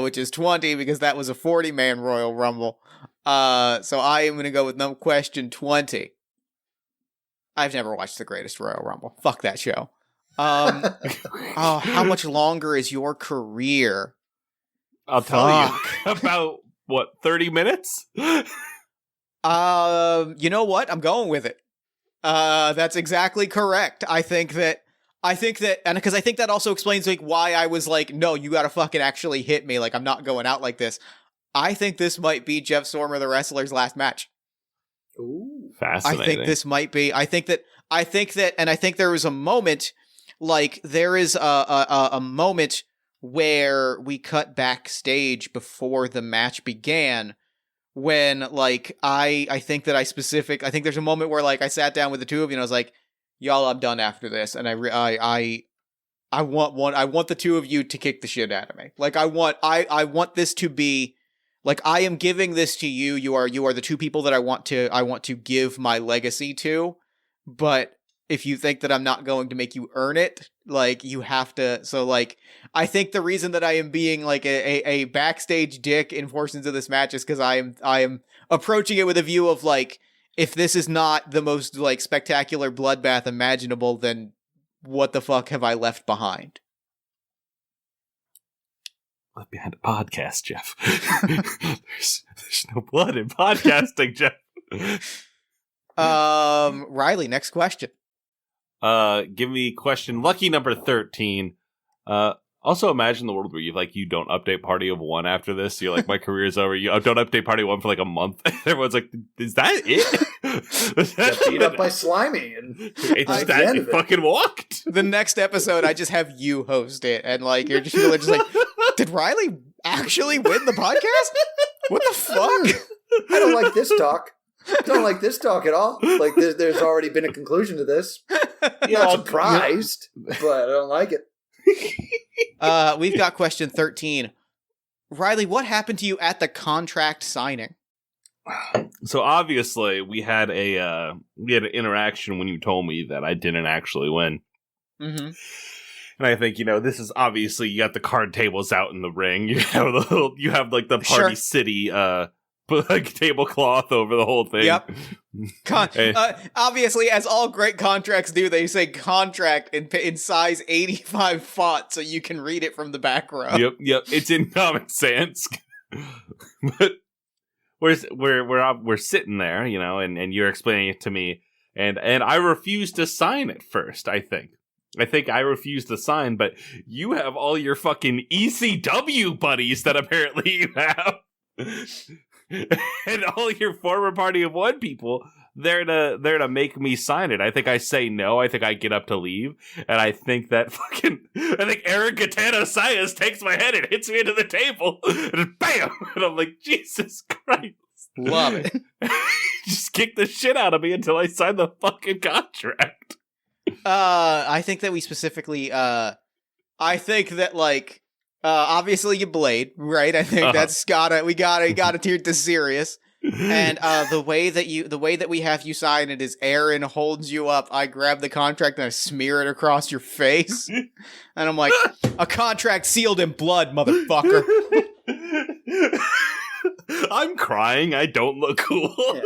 which is 20, because that was a 40-man Royal Rumble. So I am going to go with question 20. I've never watched The Greatest Royal Rumble. Fuck that show. How much longer is your career? I'll tell you. About, 30 minutes? You know what? I'm going with it. That's exactly correct. I think that, and because I think that also explains like why I was like, no, you gotta fucking actually hit me. Like, I'm not going out like this. I think this might be Jeff Stormer, the wrestler's last match. Ooh, fascinating. I think this might be. I think that, and I think there was a moment, like there is a moment where we cut backstage before the match began. When like I think there's a moment where like I sat down with the two of you and I was like, y'all, I'm done after this, and I want the two of you to kick the shit out of me. Like I want this to be like, I am giving this to you. You are the two people that I want to give my legacy to. But if you think that I'm not going to make you earn it, like you have to. So like, I think the reason that I am being like a backstage dick in portions of this match is because I am approaching it with a view of like, if this is not the most like spectacular bloodbath imaginable, then what the fuck have I left behind? Left behind a podcast, Jeff. there's no blood in podcasting, Jeff. Riley, next question. Give me question lucky number 13. Also imagine the world where you don't update Party of One after this. You're like, my career's over. You don't update Party of One for like a month. Everyone's like, is that it? Got beat up by Slimy, and it's that you fucking walked. The next episode, I just have you host it, and like you're just like, did Riley actually win the podcast? What the fuck? I don't like this talk. Don't like this talk at all. Like there's already been a conclusion to this. Not surprised, but I don't like it. We've got question 13. Riley, what happened to you at the contract signing? So obviously we had an interaction when you told me that I didn't actually win. Mm-hmm. And I think, this is obviously, you got the card tables out in the ring. You have the Party City tablecloth over the whole thing. Yep. Obviously, as all great contracts do, they say contract in size 85 font so you can read it from the back row. Yep. It's in Common Sense. But we're sitting there, and you're explaining it to me, and I refused to sign at first. I think I refused to sign, but you have all your fucking ECW buddies that apparently you have. And all your former Party of One people, they're to make me sign it. I think I say no. I think I get up to leave, and I think Eric Gatano Sayas takes my head and hits me into the table, and bam! And I'm like, Jesus Christ, love it. Just kick the shit out of me until I sign the fucking contract. I think that we specifically, I think that like. Obviously you blade, right? I think that's we gotta treat this serious. And the way that we have you sign it is Aaron holds you up, I grab the contract and I smear it across your face. And I'm like, a contract sealed in blood, motherfucker. I'm crying, I don't look cool.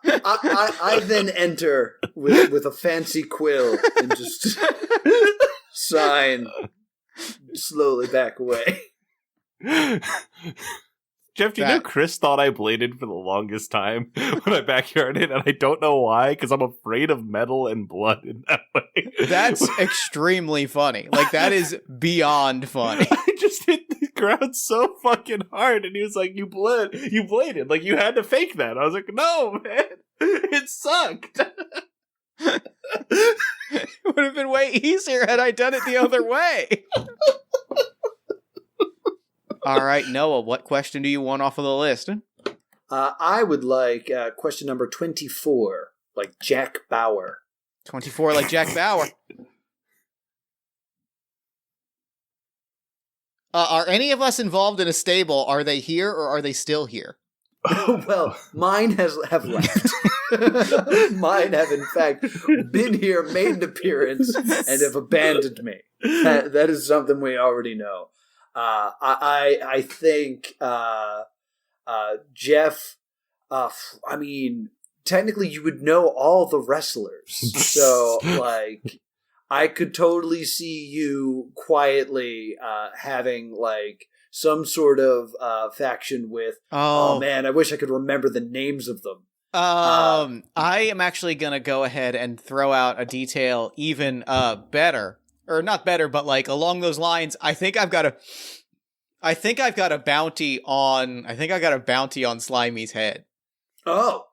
Yeah. I then enter with a fancy quill and just sign. Slowly back away. Jeff, do you know Chris thought I bladed for the longest time when I backyarded, and I don't know why, because I'm afraid of metal and blood in that way. That's extremely funny. Like, that is beyond funny. I just hit the ground so fucking hard, and he was like, you bladed. Like, you had to fake that. I was like, no, man. It sucked. It would have been way easier had I done it the other way. All right, Noah, what question do you want off of the list? I would like question number 24, like Jack Bauer. 24, like Jack Bauer. Are any of us involved in a stable? Are they here or are they still here? Well, mine have left. Mine have, in fact, been here, made an appearance, and have abandoned me. That is something we already know. I think Jeff, technically you would know all the wrestlers. So, like, I could totally see you quietly having, like, some sort of faction with, oh man, I wish I could remember the names of them. I am actually gonna go ahead and throw out a detail even better. Or not better, but like along those lines, I think I've got a bounty on Slimy's head. Oh.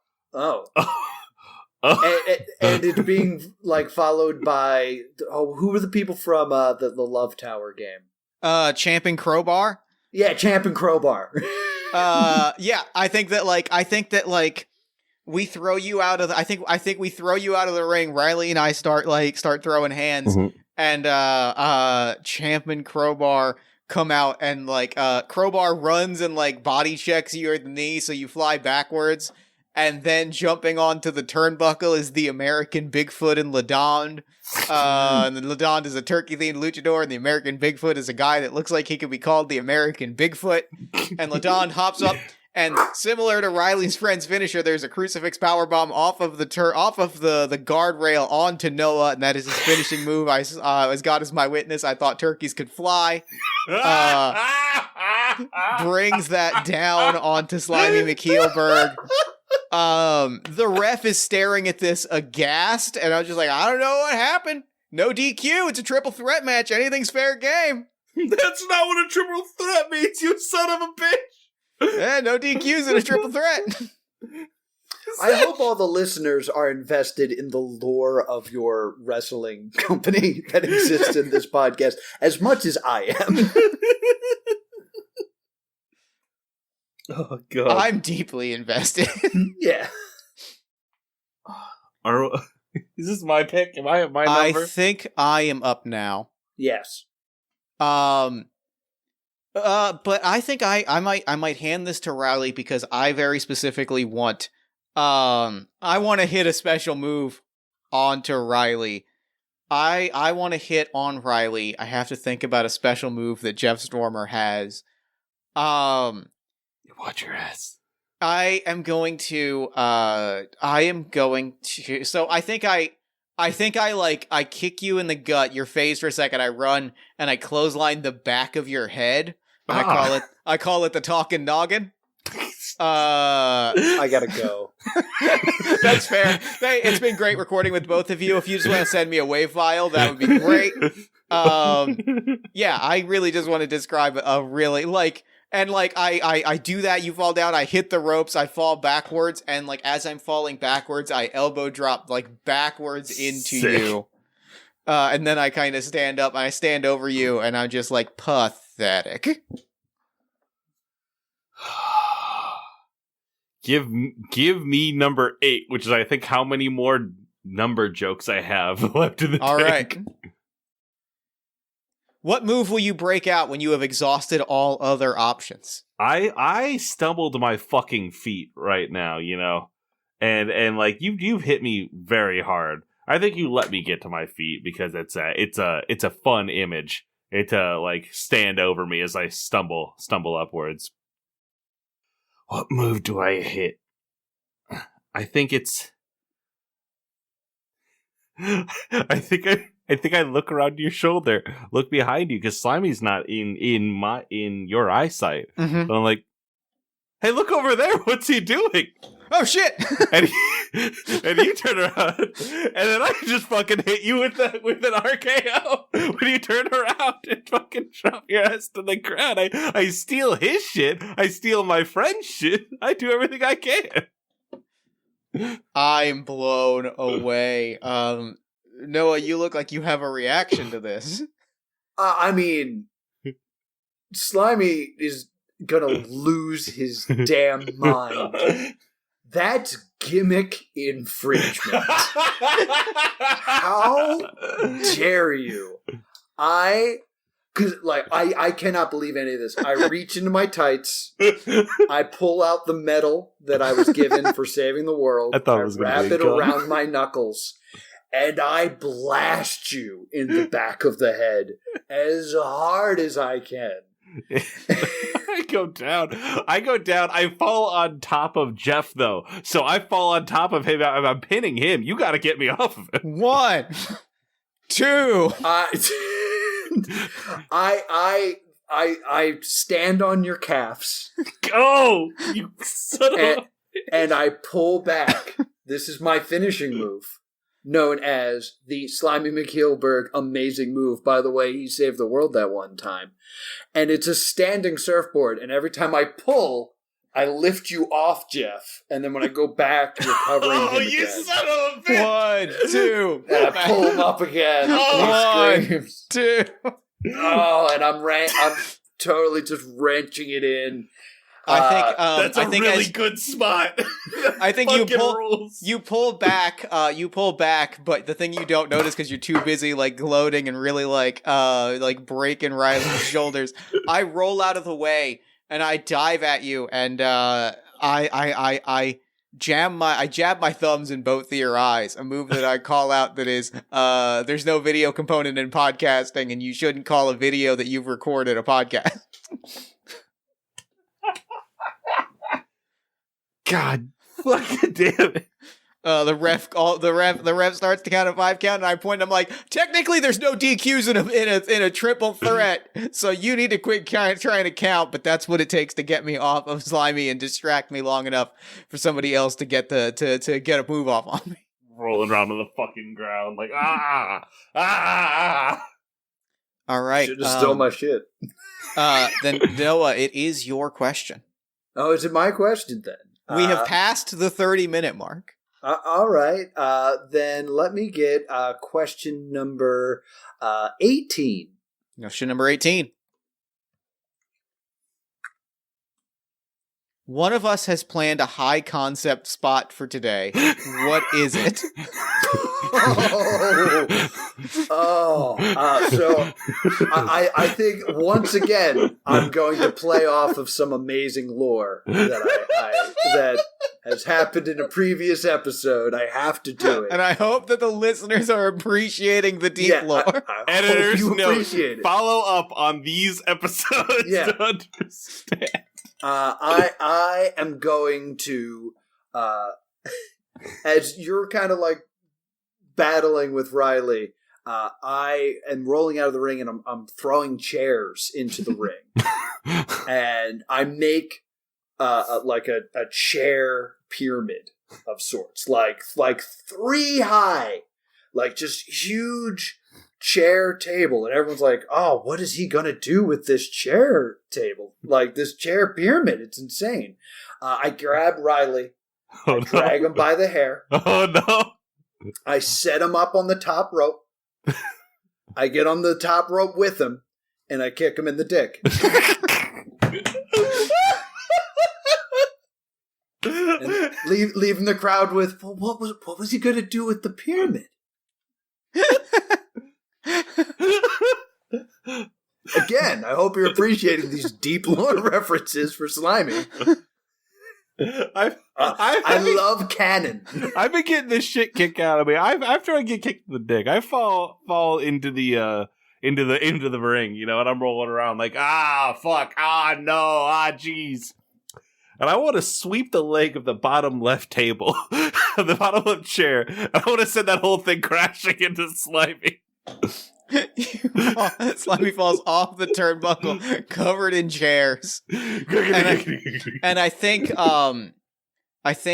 And it's being like followed by who were the people from the Love Tower game? Champ and Crowbar? Yeah, Champ and Crowbar. Yeah, I think that we throw you out of the, I think we throw you out of the ring. Riley and I start throwing hands, and Champ and Crowbar come out, and like Crowbar runs and like body checks you at the knee, so you fly backwards, and then jumping onto the turnbuckle is the American Bigfoot and Ladond. And then Ladond is a turkey-themed luchador, and the American Bigfoot is a guy that looks like he could be called the American Bigfoot. And Ladond hops up, and similar to Riley's friend's finisher, there's a crucifix powerbomb off of the guardrail onto Noah, and that is his finishing move. As God is my witness, I thought turkeys could fly. Brings that down onto Slimy McKeelberg. The ref is staring at this aghast, and I was just like, I don't know what happened. No DQ. It's a triple threat match. Anything's fair game. That's not what a triple threat means, you son of a bitch. Yeah, no DQs in a triple threat. I hope all the listeners are invested in the lore of your wrestling company that exists in this podcast as much as I am. Oh, God. I'm deeply invested. Yeah. Is this my pick? Am I at my number? I think I am up now. Yes. But I think I might hand this to Riley because I very specifically want to hit a special move onto Riley. I want to hit on Riley. I have to think about a special move that Jeff Stormer has. Watch your ass. I am going to so I think I kick you in the gut, you're phased for a second, I run and I clothesline the back of your head. And I call it the talking noggin. I gotta go. That's fair. Hey, it's been great recording with both of you. If you just want to send me a wave file, that would be great. Yeah, I really just want to describe a really I do that, you fall down, I hit the ropes, I fall backwards, and like as I'm falling backwards, I elbow drop like backwards into you. And then I kind of stand up, and I stand over you, and I'm just like pathetic. Give me number 8, which is I think how many more number jokes I have left in the All tank. right. What move will you break out when you have exhausted all other options? I stumbled my fucking feet right now, you know, and like you've hit me very hard. I think you let me get to my feet because it's a fun image. It like stand over me as I stumble upwards. What move do I hit? I think I look around your shoulder, look behind you, because Slimy's not in your eyesight. Mm-hmm. And I'm like, hey, look over there. What's he doing? Oh shit! and you turn around, and then I just fucking hit you with an RKO. When you turn around and fucking drop your ass to the ground, I steal his shit. I steal my friend's shit. I do everything I can. I'm blown away. Noah, you look like you have a reaction to this. I mean, Slimy is gonna lose his damn mind. That's gimmick infringement. How dare you? I cannot believe any of this. I reach into my tights. I pull out the medal that I was given for saving the world. I wrap it around my knuckles. And I blast you in the back of the head as hard as I can. I go down. I fall on top of Jeff, though. So I fall on top of him. I'm pinning him. You got to get me off of it. 1, 2. I stand on your calves. Oh, you son of a... And I pull back. This is my finishing move, known as the Slimy McHeelberg amazing move. By the way, he saved the world that one time. And it's a standing surfboard, and every time I pull, I lift you off, Jeff. And then when I go back, you're covering him again. You son of a bitch! 1, 2. And I pull him up again. Oh, He screams. 2. Oh, and I'm totally just wrenching it in. That's a really as, good spot. I think rules. you pull back, but the thing you don't notice because you're too busy like gloating and really like breaking Riley's shoulders. I roll out of the way and I dive at you, and I jab my thumbs in both of your eyes. A move that I call out that is there's no video component in podcasting, and you shouldn't call a video that you've recorded a podcast. God fucking damn it. The ref starts to count a 5 count, and I point. I'm like, technically, there's no DQs in a triple threat, so you need to quit trying to count. But that's what it takes to get me off of Slimy and distract me long enough for somebody else to get to get a move off on me. Rolling around on the fucking ground like All right, Should have stole my shit. Then Noah, it is your question. Oh, is it my question then? We have passed the 30-minute mark. All right. Then let me get question number 18. Question number 18. One of us has planned a high concept spot for today. What is it? So I think once again I'm going to play off of some amazing lore that has happened in a previous episode. I have to do it, and I hope that the listeners are appreciating the deep lore. Editors, appreciate it. Follow up on these episodes to understand. I am going to, as you're kind of like battling with Riley, I am rolling out of the ring and I'm throwing chairs into the ring, and I make like a chair pyramid of sorts, like 3 high, like just huge chair table, and everyone's like, oh, what is he gonna do with this chair table, like this chair pyramid? It's insane. I grab Riley, drag him by the hair. Oh no. I set him up on the top rope. I get on the top rope with him, and I kick him in the dick. And leaving the crowd with, well, what was he gonna do with the pyramid? Again, I hope you're appreciating these deep lore references for Slimy. I love canon. I've been getting this shit kicked out of me. After I get kicked in the dick, I fall into the ring, you know, and I'm rolling around like, fuck, no, jeez. And I want to sweep the leg of the bottom left table, the bottom left chair, and I want to send that whole thing crashing into Slimy. Slimy falls off the turnbuckle, covered in chairs. And I think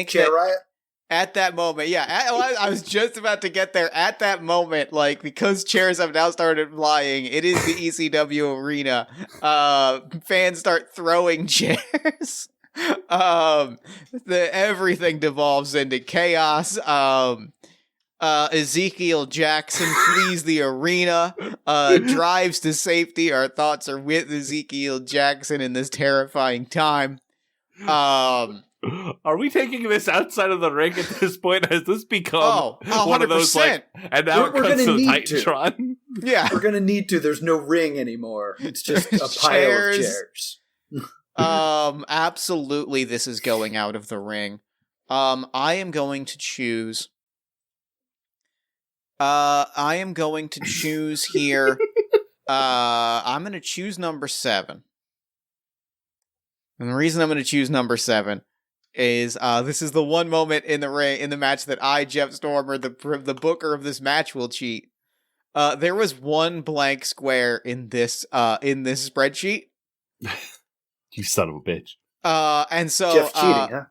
Chair riot? At that moment, I was just about to get there. At that moment, like, because chairs have now started flying, it is the ECW arena. Fans start throwing chairs. Everything devolves into chaos. Ezekiel Jackson flees the arena, drives to safety. Our thoughts are with Ezekiel Jackson in this terrifying time. Are we taking this outside of the ring at this point? Has this become one of those, like, and now it comes to the Titantron? Yeah. We're going to need to. There's no ring anymore. It's just a pile of chairs. Absolutely this is going out of the ring. I am going to choose here. I'm going to choose number 7. And the reason I'm going to choose number 7 is this is the one moment in the match that I, Jeff Stormer, the booker of this match, will cheat. There was one blank square in this spreadsheet. You son of a bitch. And so Jeff cheating, huh?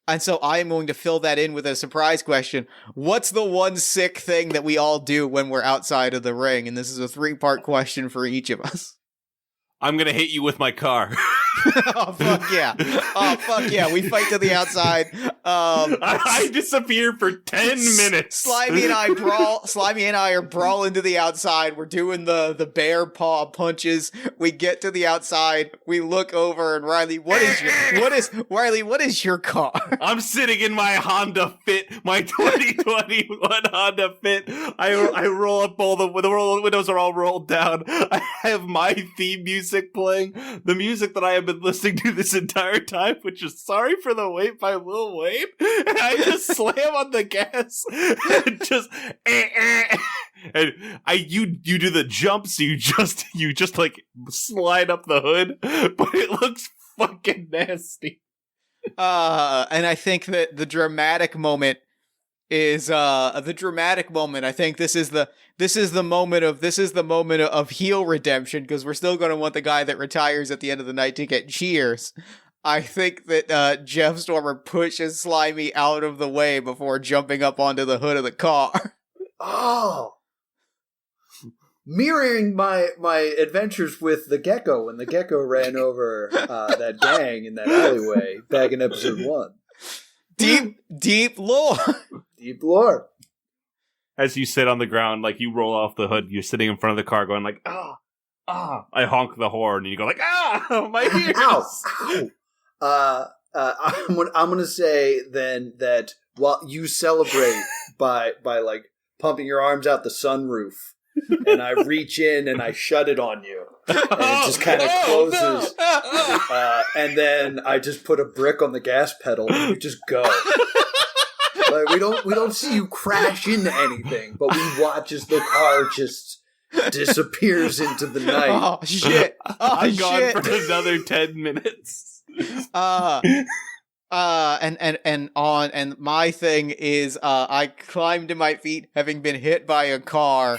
And so I am going to fill that in with a surprise question. What's the one sick thing that we all do when we're outside of the ring? And this is a 3-part question for each of us. I'm going to hit you with my car. Oh, fuck yeah. Oh, fuck yeah. We fight to the outside. I disappear for 10 minutes. Slimy and I are brawling to the outside. We're doing the bear paw punches. We get to the outside. We look over and Riley, what is your car? I'm sitting in my Honda Fit, my 2021 Honda Fit. I roll up all the windows are all rolled down. I have my theme music playing. The music that I have been listening to this entire time, which is Sorry for the Wait by Lil Wayne. And I just slam on the gas and just and you do the jumps, you just like slide up the hood, but it looks fucking nasty. And I think that the dramatic moment is I think this is the moment of heel redemption, because we're still going to want the guy that retires at the end of the night to get cheers. I think that Jeff Stormer pushes Slimy out of the way before jumping up onto the hood of the car. Oh, mirroring my adventures with the Gecko when the Gecko ran over that gang in that alleyway back in episode 1. Deep lore. Deep lore. As you sit on the ground, like you roll off the hood, you're sitting in front of the car going like, I honk the horn, and you go like, my ears. Ow. I'm gonna say then that while you celebrate by like pumping your arms out the sunroof, and I reach in and I shut it on you, and it just kind of closes, and then I just put a brick on the gas pedal and you just go. Like we don't see you crash into anything, but we watch as the car just disappears into the night. Oh shit! I'm gone for another 10 minutes. And my thing is I climb to my feet having been hit by a car,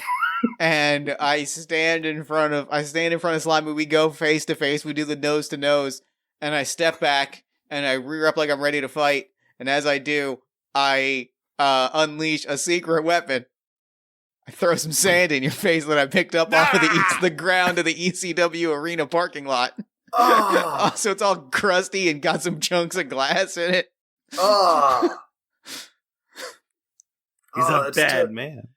and I stand in front of Slimy. We go face to face, we do the nose to nose, and I step back and I rear up like I'm ready to fight, and as I do, I unleash a secret weapon. I throw some sand in your face that I picked up off of the ground of the ECW arena parking lot. Oh. So it's all crusty and got some chunks of glass in it. Oh. He's a bad man.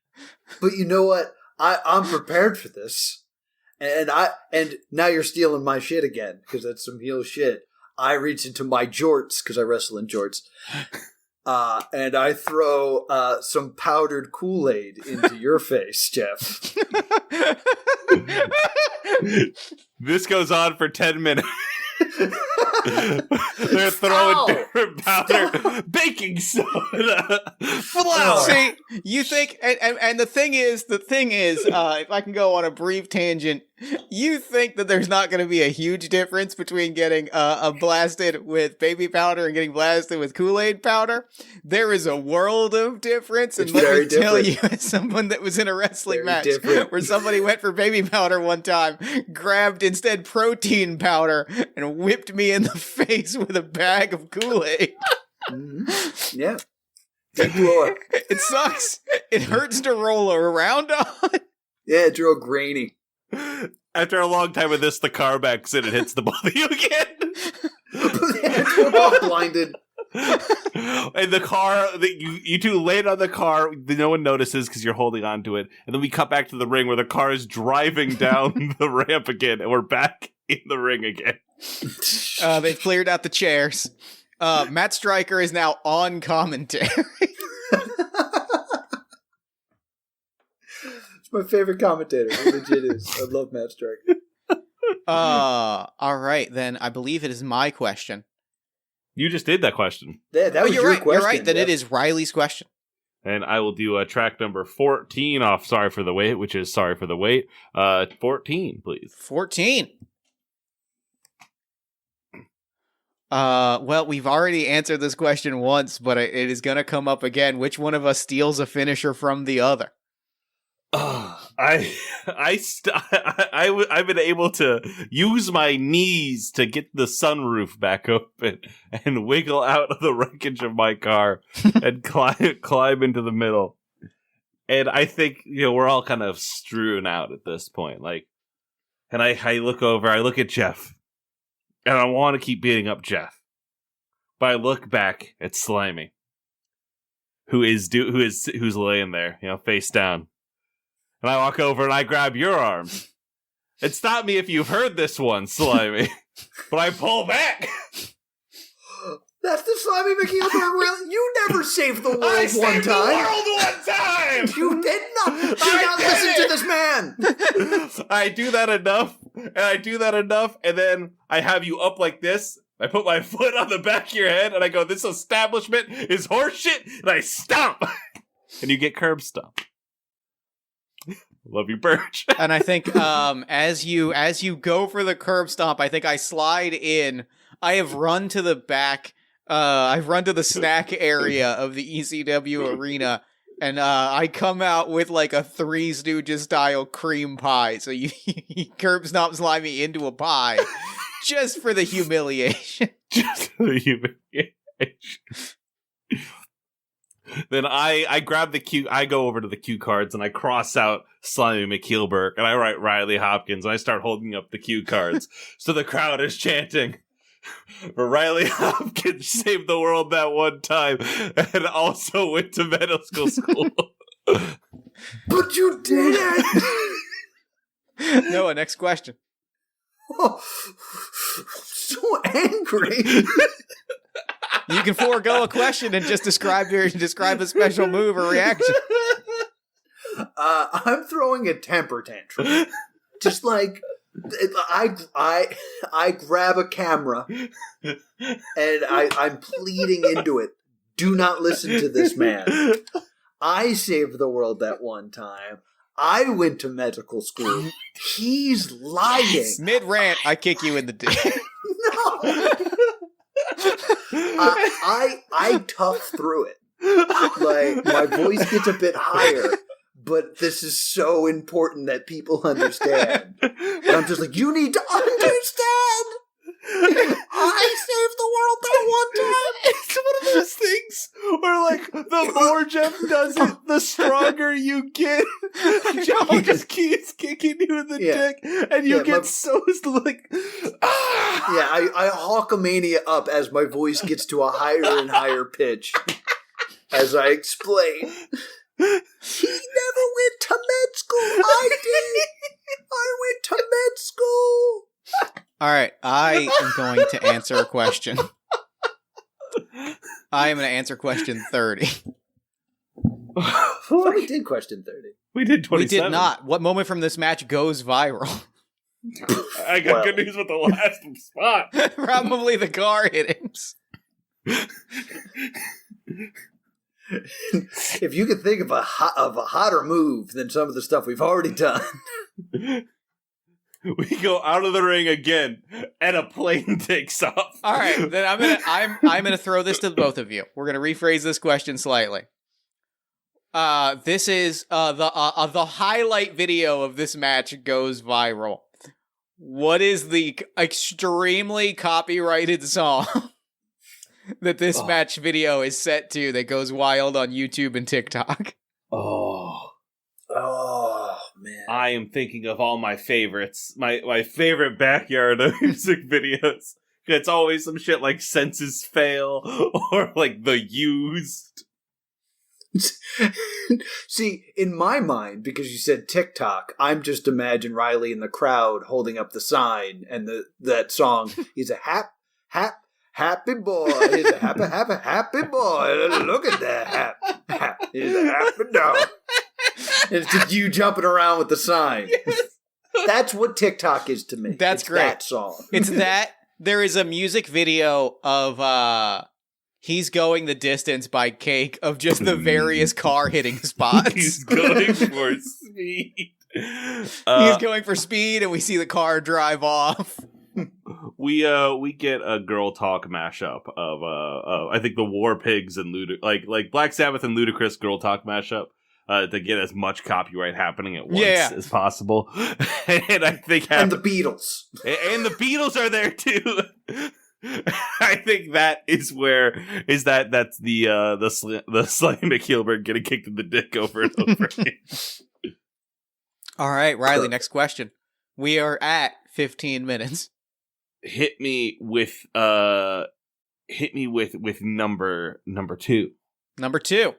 But you know what? I'm prepared for this. And now you're stealing my shit again, because that's some heel shit. I reach into my jorts, because I wrestle in jorts. And I throw some powdered Kool-Aid into your face, Jeff. This goes on for 10 minutes. They're throwing different powder, baking soda, flour. See, you think, and the thing is, if I can go on a brief tangent, you think that there's not going to be a huge difference between getting blasted with baby powder and getting blasted with Kool-Aid powder? There is a world of difference, and let me tell you, as someone that was in a wrestling match where somebody went for baby powder one time, grabbed instead protein powder, and whipped me in the face with a bag of Kool-Aid. Mm-hmm. Yeah. Deep lore. It sucks. It hurts to roll around on. Yeah, it's real grainy. After a long time of this, the car backs in and hits the both of you again. We're both blinded. And the car, you two land on the car, no one notices because you're holding on to it. And then we cut back to the ring where the car is driving down the ramp again, and we're back in the ring again. They've cleared out the chairs. Matt Stryker is now on commentary. It's my favorite commentator. It legit is. I love Matt Stryker. All right, then I believe it is my question. You just did that question. Yeah, that was your question. You're right. Then it is Riley's question. And I will do track number 14 off Sorry for the Wait, which is Sorry for the Wait. 14, please. 14. Well, we've already answered this question once, but it is going to come up again. Which one of us steals a finisher from the other? I've been able to use my knees to get the sunroof back open and wiggle out of the wreckage of my car and climb into the middle. And I think, we're all kind of strewn out at this point. Like, and I look over, I look at Jeff, and I want to keep beating up Jeff. But I look back at Slimy, who's laying there, face down. And I walk over and I grab your arm. And stop me if you've heard this one, Slimy. But I pull back. That's the Slimy McKeelberg. You never saved the world I one saved time. the world one time. You did not. Do not listen to this man. I do that enough, and then I have you up like this. I put my foot on the back of your head, and I go, "This establishment is horseshit," and I stomp, and you get curb stomped. Love you, Birch. And I think as you go for the curb stomp, I think I slide in. I have run to the back. I've run to the snack area of the ECW arena, and I come out with like a Three Stooges style cream pie. So you curb stomp Slimy into a pie, just for the humiliation. Just for the humiliation. Then I grab the cue. I go over to the cue cards and I cross out Slimy McKeelberg and I write Riley Hopkins and I start holding up the cue cards. So the crowd is chanting, "For Riley Hopkins saved the world that one time and also went to medical school." But you didn't. Noah, next question. Oh, I'm so angry. You can forego a question and just describe a special move or reaction. I'm throwing a temper tantrum. Just like I grab a camera and I'm pleading into it. Do not listen to this man. I saved the world that one time. I went to medical school. He's lying. Yes. Mid-rant, I kick you in the dick. No. I tough through it. Like, my voice gets a bit higher, but this is so important that people understand. And I'm just like, you need to understand. I saved the world that one time. It's one of those things where, like, the more Jeff does it, the stronger you get. Jeff just keeps kicking you in the dick, and you get so, like, ah! Yeah, I Hawkamania up as my voice gets to a higher and higher pitch. As I explain. He never went to med school. I did. I went to med school. All right, I am going to answer a question. I am going to answer question 30. We did question 30. We did 27. We did not. What moment from this match goes viral? I got good news with the last spot. Probably the car hittings. If you could think of a hotter move than some of the stuff we've already done. We go out of the ring again, and a plane takes off. All right, then I'm gonna throw this to both of you. We're gonna rephrase this question slightly. This is the highlight video of this match goes viral. What is the extremely copyrighted song that this match video is set to that goes wild on YouTube and TikTok? Oh, man. I am thinking of all my favorites. My favorite backyard music videos. It's always some shit like Senses Fail or like The Used. See, in my mind, because you said TikTok, I'm just imagine Riley in the crowd holding up the sign and that song. He's a happy boy. He's a happy boy. Look at that. He's a happy dog. It's just you jumping around with the sign. Yes. That's what TikTok is to me. That's great. That song. It's that. There is a music video of He's Going the Distance by Cake of just the various car hitting spots. He's going for speed. He's going for speed and we see the car drive off. we get a girl talk mashup of I think the War Pigs and like Black Sabbath and Ludacris girl talk mashup to get as much copyright happening at once as possible. And I think and the Beatles and the Beatles are there too. I think that's the Sly McKeelberg getting kicked in the dick over and over again. All right, Riley, next question. We are at 15 minutes. Hit me with number 2. Number 2.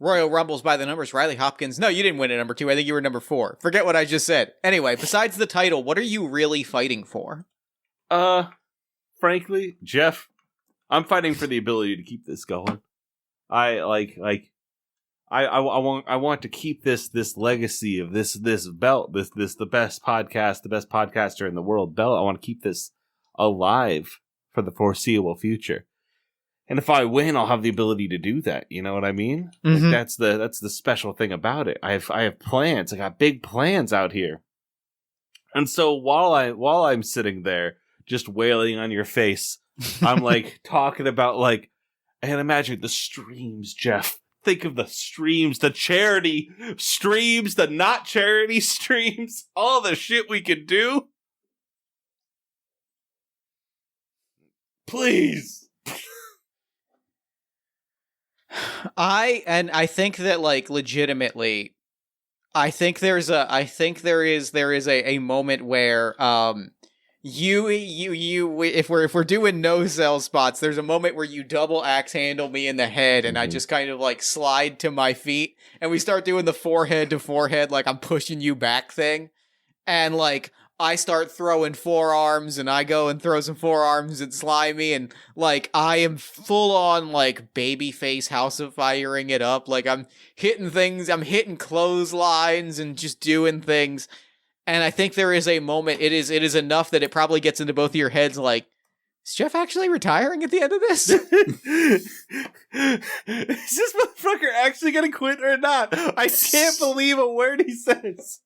Royal Rumbles by the numbers. Riley Hopkins. No, you didn't win at number 2. I think you were number 4. Forget what I just said. Anyway, besides the title, what are you really fighting for? Frankly, Jeff, I'm fighting for the ability to keep this going. I want to keep this legacy of this belt, this the best podcaster in the world belt. I want to keep this alive for the foreseeable future. And if I win, I'll have the ability to do that. You know what I mean? Mm-hmm. Like that's the special thing about it. I have plans. I got big plans out here. And so while I'm sitting there just wailing on your face, I'm like talking about like, and imagine the streams, Jeff. Think of the streams, the charity streams, the not charity streams, all the shit we could do. Please. I think that like legitimately, I think there is a moment where if we're doing no sell spots, there's a moment where you double axe handle me in the head and I just kind of like slide to my feet and we start doing the forehead to forehead like I'm pushing you back thing, and like I start throwing forearms and I go and throw some forearms at Slimy, and like I am full on like babyface House of Firing it up. Like I'm hitting things, I'm hitting clotheslines and just doing things. And I think there is a moment, it is enough that it probably gets into both of your heads like, is Jeff actually retiring at the end of this? Is this motherfucker actually gonna quit or not? I can't believe a word he says.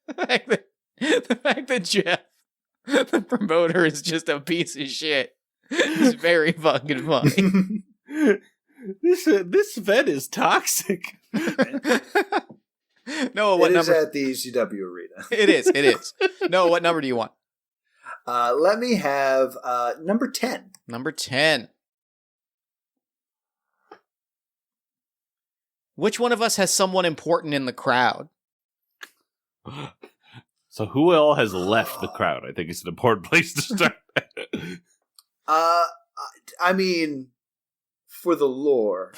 The fact that Jeff, the promoter, is just a piece of shit is very fucking funny. This vet is toxic. No, what number? It is at the ECW arena. It is. No, what number do you want? Let me have number 10. Number 10. Which one of us has someone important in the crowd? So who all has left the crowd? I think it's an important place to start. I mean, for the lore,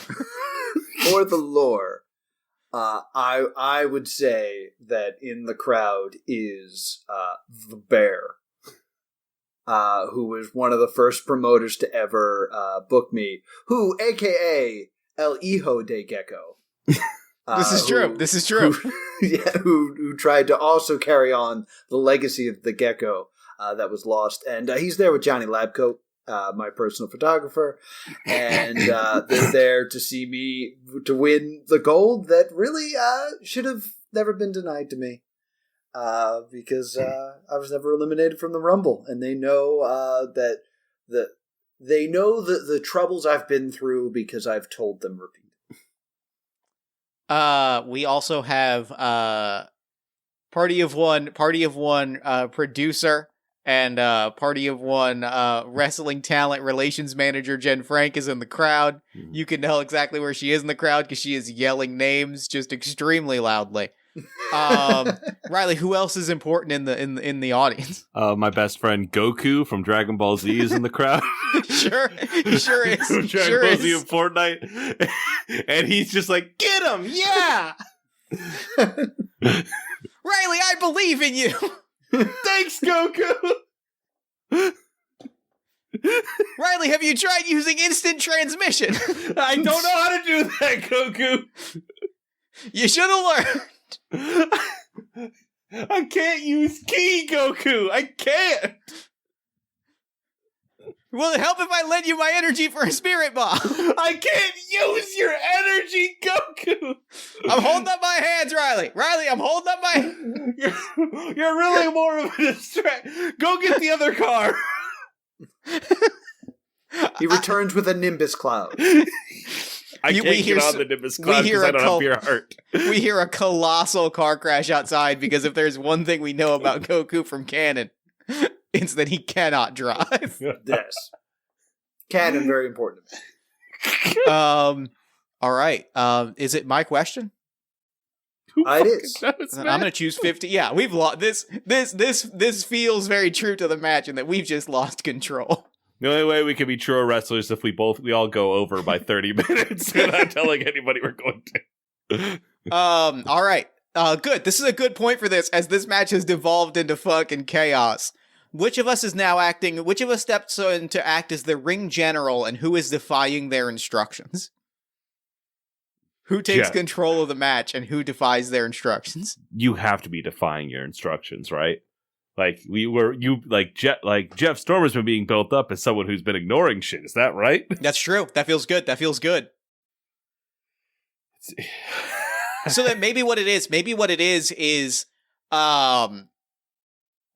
I would say that in the crowd is the Bear, who was one of the first promoters to ever book me, who, aka El Hijo de Gecko. This is true. Who tried to also carry on the legacy of the Gecko that was lost. And he's there with Johnny Labcoat, my personal photographer. And they're there to see me to win the gold that really should have never been denied to me. Because I was never eliminated from the Rumble. And they know the troubles I've been through because I've told them repeatedly. We also have party of one producer and party of one wrestling talent relations manager. Jen Frank is in the crowd. You can tell exactly where she is in the crowd because she is yelling names just extremely loudly. Riley, who else is important in the audience? My best friend Goku from Dragon Ball Z is in the crowd. Sure, he sure is. From Dragon Ball Z and Fortnite, and he's just like, "Get him, yeah!" Riley, I believe in you. Thanks, Goku. Riley, have you tried using instant transmission? I don't know how to do that, Goku. You should have learned. I can't use ki, Goku. I can't. Will it help if I lend you my energy for a spirit bomb? I can't use your energy, Goku. I'm holding up my hands, Riley. Riley, I'm holding up my... You're really more of a distract. Go get the other car. He returns with a Nimbus cloud. I can't get on the Nimbus cloud because I don't have your heart. We hear a colossal car crash outside because if there's one thing we know about Goku from canon, it's that he cannot drive. Yes. Canon, very important to me. All right. Is it my question? It is. I'm going to choose 50. Yeah, we've lost this feels very true to the match in that we've just lost control. The only way we can be true wrestlers if we all go over by 30 minutes without telling anybody we're going to. All right. Good. This is a good point for this, as this match has devolved into fucking chaos. Which of us is now acting? Which of us steps in to act as the ring general, and who is defying their instructions? Who takes control of the match, and who defies their instructions? You have to be defying your instructions, right? Like Jeff Stormer's been being built up as someone who's been ignoring shit. Is that right? That's true. That feels good. So that maybe what it is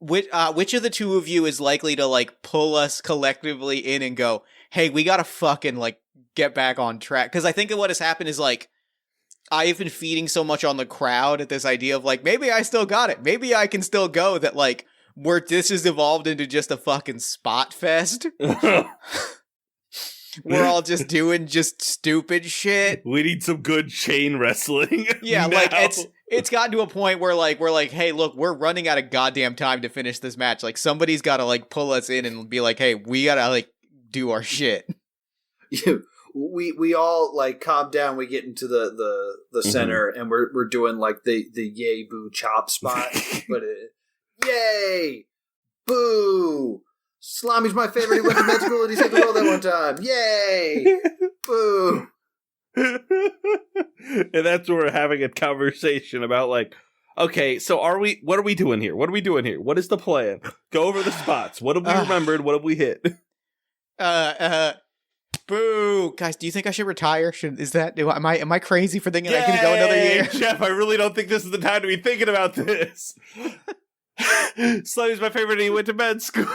which of the two of you is likely to like pull us collectively in and go, hey, we gotta fucking like get back on track? Because I think what has happened is like I've been feeding so much on the crowd at this idea of like, maybe I still got it, maybe I can still go, that like this has evolved into just a fucking spot fest. We're all just doing just stupid shit. We need some good chain wrestling. Yeah, now. like it's gotten to a point where like we're like, hey, look, we're running out of goddamn time to finish this match. Like somebody's got to like pull us in and be like, hey, we gotta like do our shit. We all like calm down. We get into the center and we're doing like the yay boo chop spot, but yay boo. Salami's my favorite. He went to med school and he saved the world that one time. Yay! Boo! And that's where we're having a conversation about like, okay, so what are we doing here? What is the plan? Go over the spots. What have we remembered? What have we hit? Boo! Guys, do you think I should retire? Am I crazy for thinking I can go another year? Jeff, I really don't think this is the time to be thinking about this. Slutty's my favorite and he went to med school.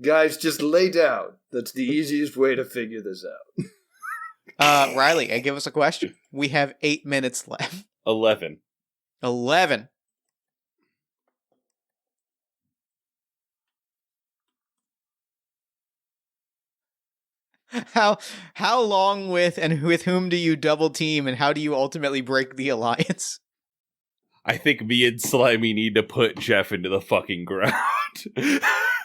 Guys, just lay down. That's the easiest way to figure this out. Riley, give us a question. We have 8 minutes left. 11. How long with whom do you double team, and how do you ultimately break the alliance? I think me and Slimy need to put Jeff into the fucking ground.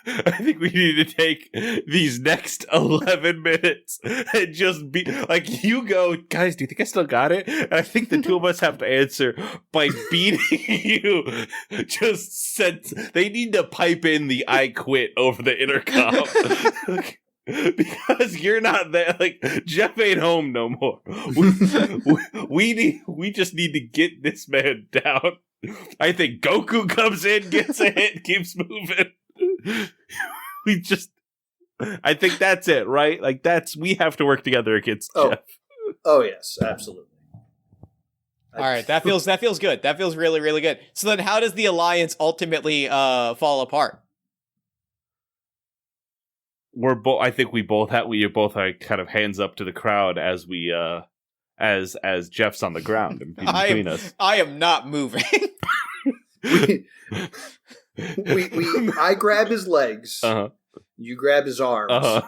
I think we need to take these next 11 minutes and just be like, you go, guys, do you think I still got it? And I think the two of us have to answer by beating you. Just since they need to pipe in the I quit over the intercom. Because you're not there, like Jeff ain't home no more. We just need to get this man down. I think Goku comes in, gets a hit, keeps moving. I think that's it, right? Like we have to work together against Jeff. Oh yes, absolutely. All right, that feels good. That feels really, really good. So then, how does the alliance ultimately fall apart? I think we both have kind of hands up to the crowd as we as Jeff's on the ground in between us. I am not moving. I grab his legs. You grab his arms.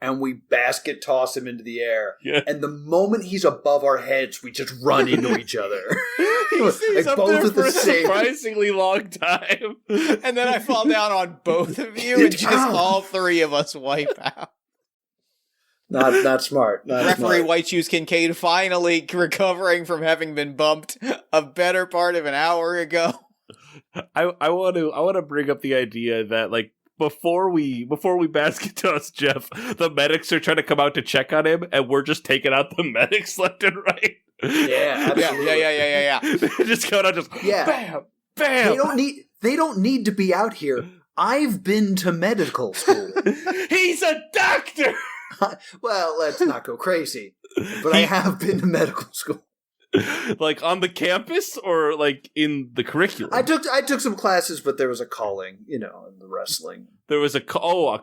And we basket toss him into the air. Yeah. And the moment he's above our heads, we just run into each other. He's up there for a surprisingly long time. And then I fall down on both of you, and just all three of us wipe out. Not smart. Referee White Shoes Kincaid finally recovering from having been bumped a better part of an hour ago. I want to bring up the idea that like before we basket toss Jeff, the medics are trying to come out to check on him, and we're just taking out the medics left and right. Yeah, absolutely. Yeah. They just go out, just bam, bam. They don't need to be out here. I've been to medical school. He's a doctor. Well, let's not go crazy. But I have been to medical school. Like on the campus or like in the curriculum? I took some classes, but there was a calling, in the wrestling. There was a call. I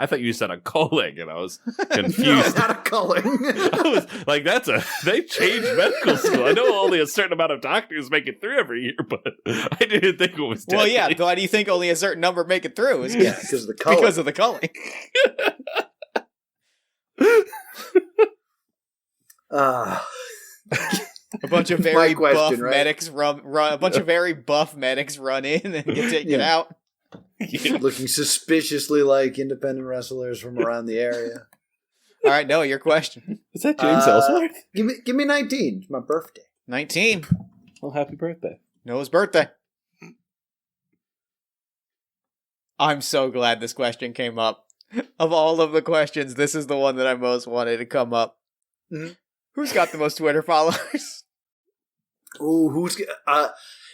thought you said a calling, and I was confused. No, not a calling. I was like, they changed medical school. I know only a certain amount of doctors make it through every year, but I didn't think it was deadly. Well, yeah, why do you think only a certain number make it through? Yeah, because of the calling. Because of the culling. A bunch of very buff medics run. A bunch of very buff medics run in and get taken out. Looking suspiciously like independent wrestlers from around the area. All right, Noah, your question. Is that James Ellsworth? Give me 19. It's my birthday. 19. Well, happy birthday. Noah's birthday. I'm so glad this question came up. Of all of the questions, this is the one that I most wanted to come up. Mm-hmm. Who's got the most Twitter followers? Ooh,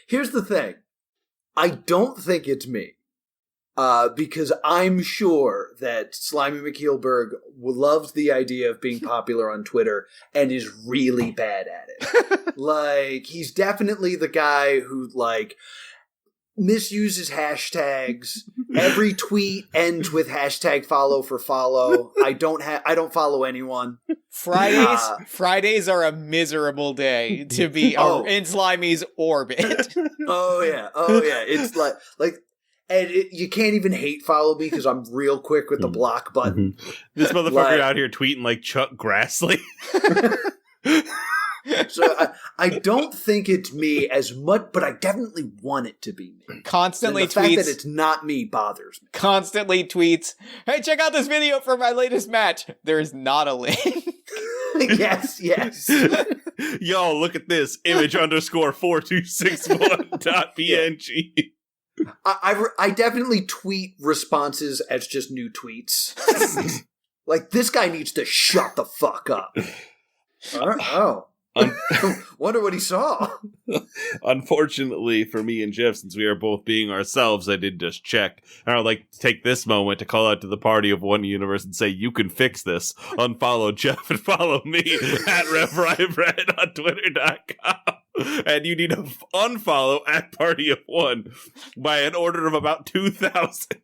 here's the thing. I don't think it's me. Because I'm sure that Slimy McKeelberg loves the idea of being popular on Twitter and is really bad at it. Like, he's definitely the guy who, like, misuses hashtags. Every tweet ends with hashtag follow for follow. I don't follow anyone. Fridays are a miserable day to be in Slimy's orbit. Oh yeah. It's like. And you can't even hate follow me because I'm real quick with the block button. This motherfucker out here tweeting like Chuck Grassley. So I don't think it's me as much, but I definitely want it to be me. Constantly and the tweets. fact that it's not me bothers me. Constantly tweets, hey, check out this video for my latest match. There is not a link. Yes. Yo, look at this. Image _4261.png. I definitely tweet responses as just new tweets. Like, this guy needs to shut the fuck up. Wonder what he saw. Unfortunately for me and Jeff, since we are both being ourselves, I did just check. And I'd like to take this moment to call out to the party of one universe and say, you can fix this. Unfollow Jeff and follow me at RevRyanBread on Twitter.com. And you need to unfollow at Party of One by an order of about 2,000.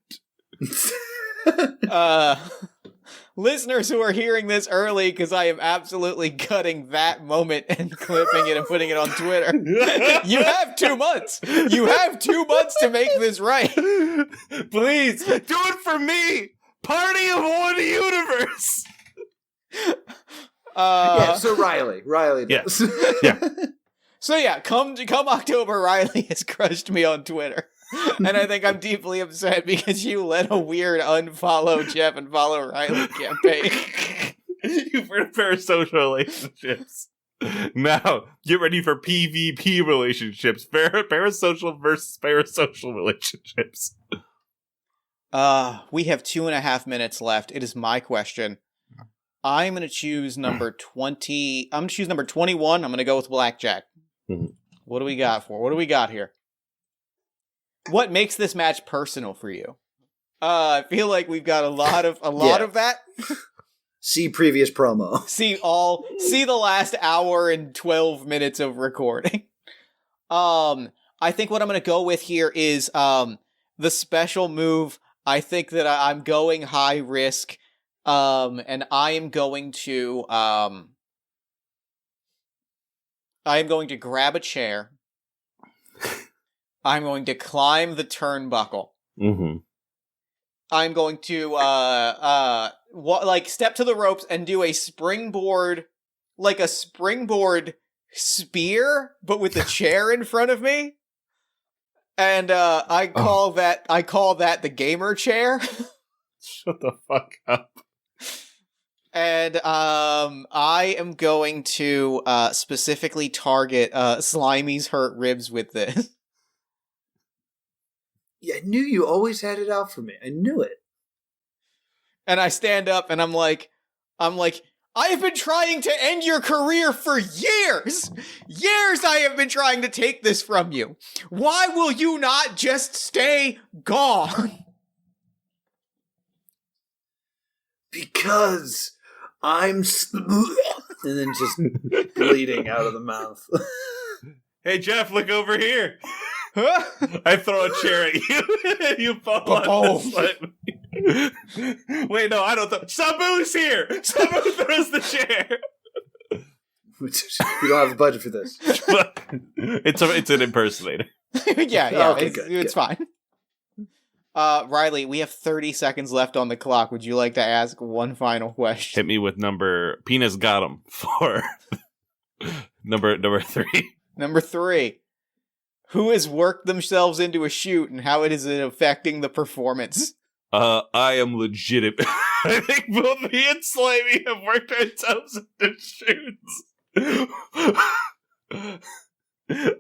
Listeners who are hearing this early, because I am absolutely cutting that moment and clipping it and putting it on Twitter. You have 2 months. You have 2 months to make this right. Please, do it for me. Party of One universe. So Riley does. Yeah. So yeah, come October, Riley has crushed me on Twitter. And I think I'm deeply upset because you led a weird unfollow Jeff and follow Riley campaign. You've heard of parasocial relationships. Now, get ready for PvP relationships. Parasocial versus parasocial relationships. We have 2.5 minutes left. It is my question. I'm going to choose number 20. I'm going to choose number 21. I'm going to go with Blackjack. Mm-hmm. What do we got here? What makes this match personal for you? I feel like we've got a lot of that. See previous promo. See the last hour and 12 minutes of recording. I think what I'm going to go with here is the special move. I think that I'm going high risk, and I am going to grab a chair. I'm going to climb the turnbuckle. Mm-hmm. I'm going to step to the ropes and do a springboard, like a springboard spear, but with the chair in front of me. And I call that the gamer chair. Shut the fuck up. And I am going to specifically target Slimy's hurt ribs with this. Yeah, I knew you always had it out for me. I knew it. And I stand up and I'm like, I have been trying to end your career for years! Years I have been trying to take this from you! Why will you not just stay gone? Because and then just bleeding out of the mouth. Hey, Jeff, look over here. I throw a chair at you, and you fall on the slime. Wait, no, I don't. Sabu's here. Sabu throws the chair. We don't have the budget for this. It's an impersonator. yeah, Okay, it's fine. Riley, we have 30 seconds left on the clock. Would you like to ask one final question? Hit me with Penis got him for number 3. Number 3. Who has worked themselves into a shoot and how it is affecting the performance? I am legitimate. I think both me and Slimy have worked ourselves into shoots.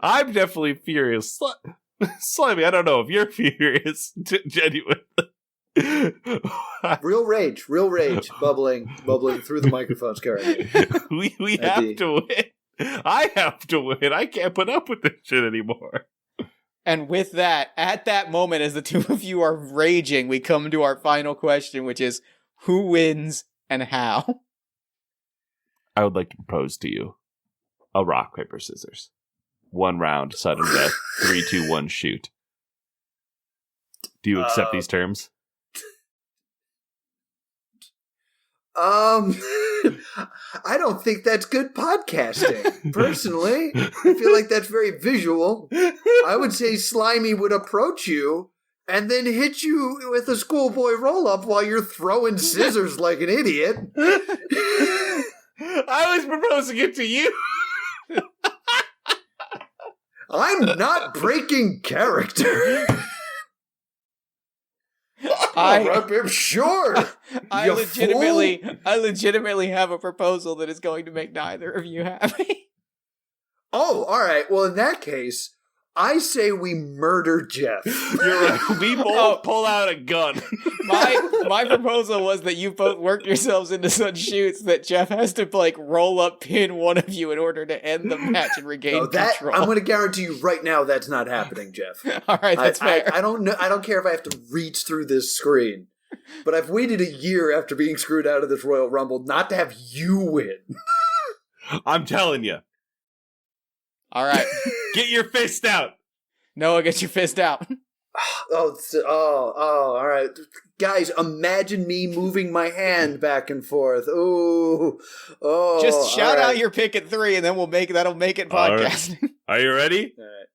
I'm definitely furious. Slimy, I don't know if you're furious. Genuine. Real rage, bubbling through the microphones currently. We have to win. I have to win. I can't put up with this shit anymore. And with that, at that moment, as the two of you are raging, we come to our final question, which is, who wins and how? I would like to propose to you a rock, paper, scissors. 1 round, sudden death. 3, 2, 1, shoot. Do you accept these terms? I don't think that's good podcasting. Personally, I feel like that's very visual. I would say Slimy would approach you and then hit you with a schoolboy roll-up while you're throwing scissors like an idiot. I was proposing it to you. I'm not breaking character. Sure. I legitimately have a proposal that is going to make neither of you happy. Oh, all right. Well, in that case, I say we murder Jeff. You're right. We both pull out a gun. My proposal was that you both work yourselves into such shoots that Jeff has to roll up pin one of you in order to end the match and regain control. I'm going to guarantee you right now that's not happening, Jeff. All right, that's fair. I don't know. I don't care if I have to reach through this screen, but I've waited a year after being screwed out of this Royal Rumble not to have you win. I'm telling you. All right. Get your fist out. Noah, get your fist out. All right. Guys, imagine me moving my hand back and forth. Oh. Just shout out your pick at 3 and then that'll make it podcasting. Right. Are you ready? All right.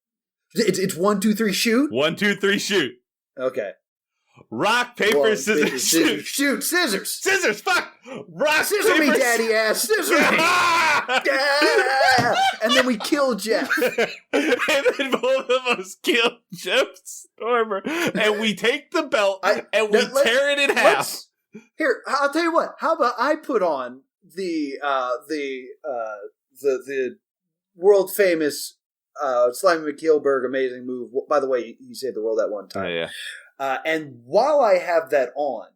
It's 1, 2, 3, shoot? 1, 2, 3, shoot. Okay. Rock, paper, scissors, shoot. Shoot, scissors. Scissors, fuck. Rock, scissor paper, me, daddy ass. Scissor me. And then we kill Jeff. And then both of us kill Jeff Stormer. And we take the belt and we tear it in half. Here, I'll tell you what. How about I put on the world famous Slimy McKeelberg amazing move. By the way, he saved the world that one time. Oh, yeah. And while I have that on,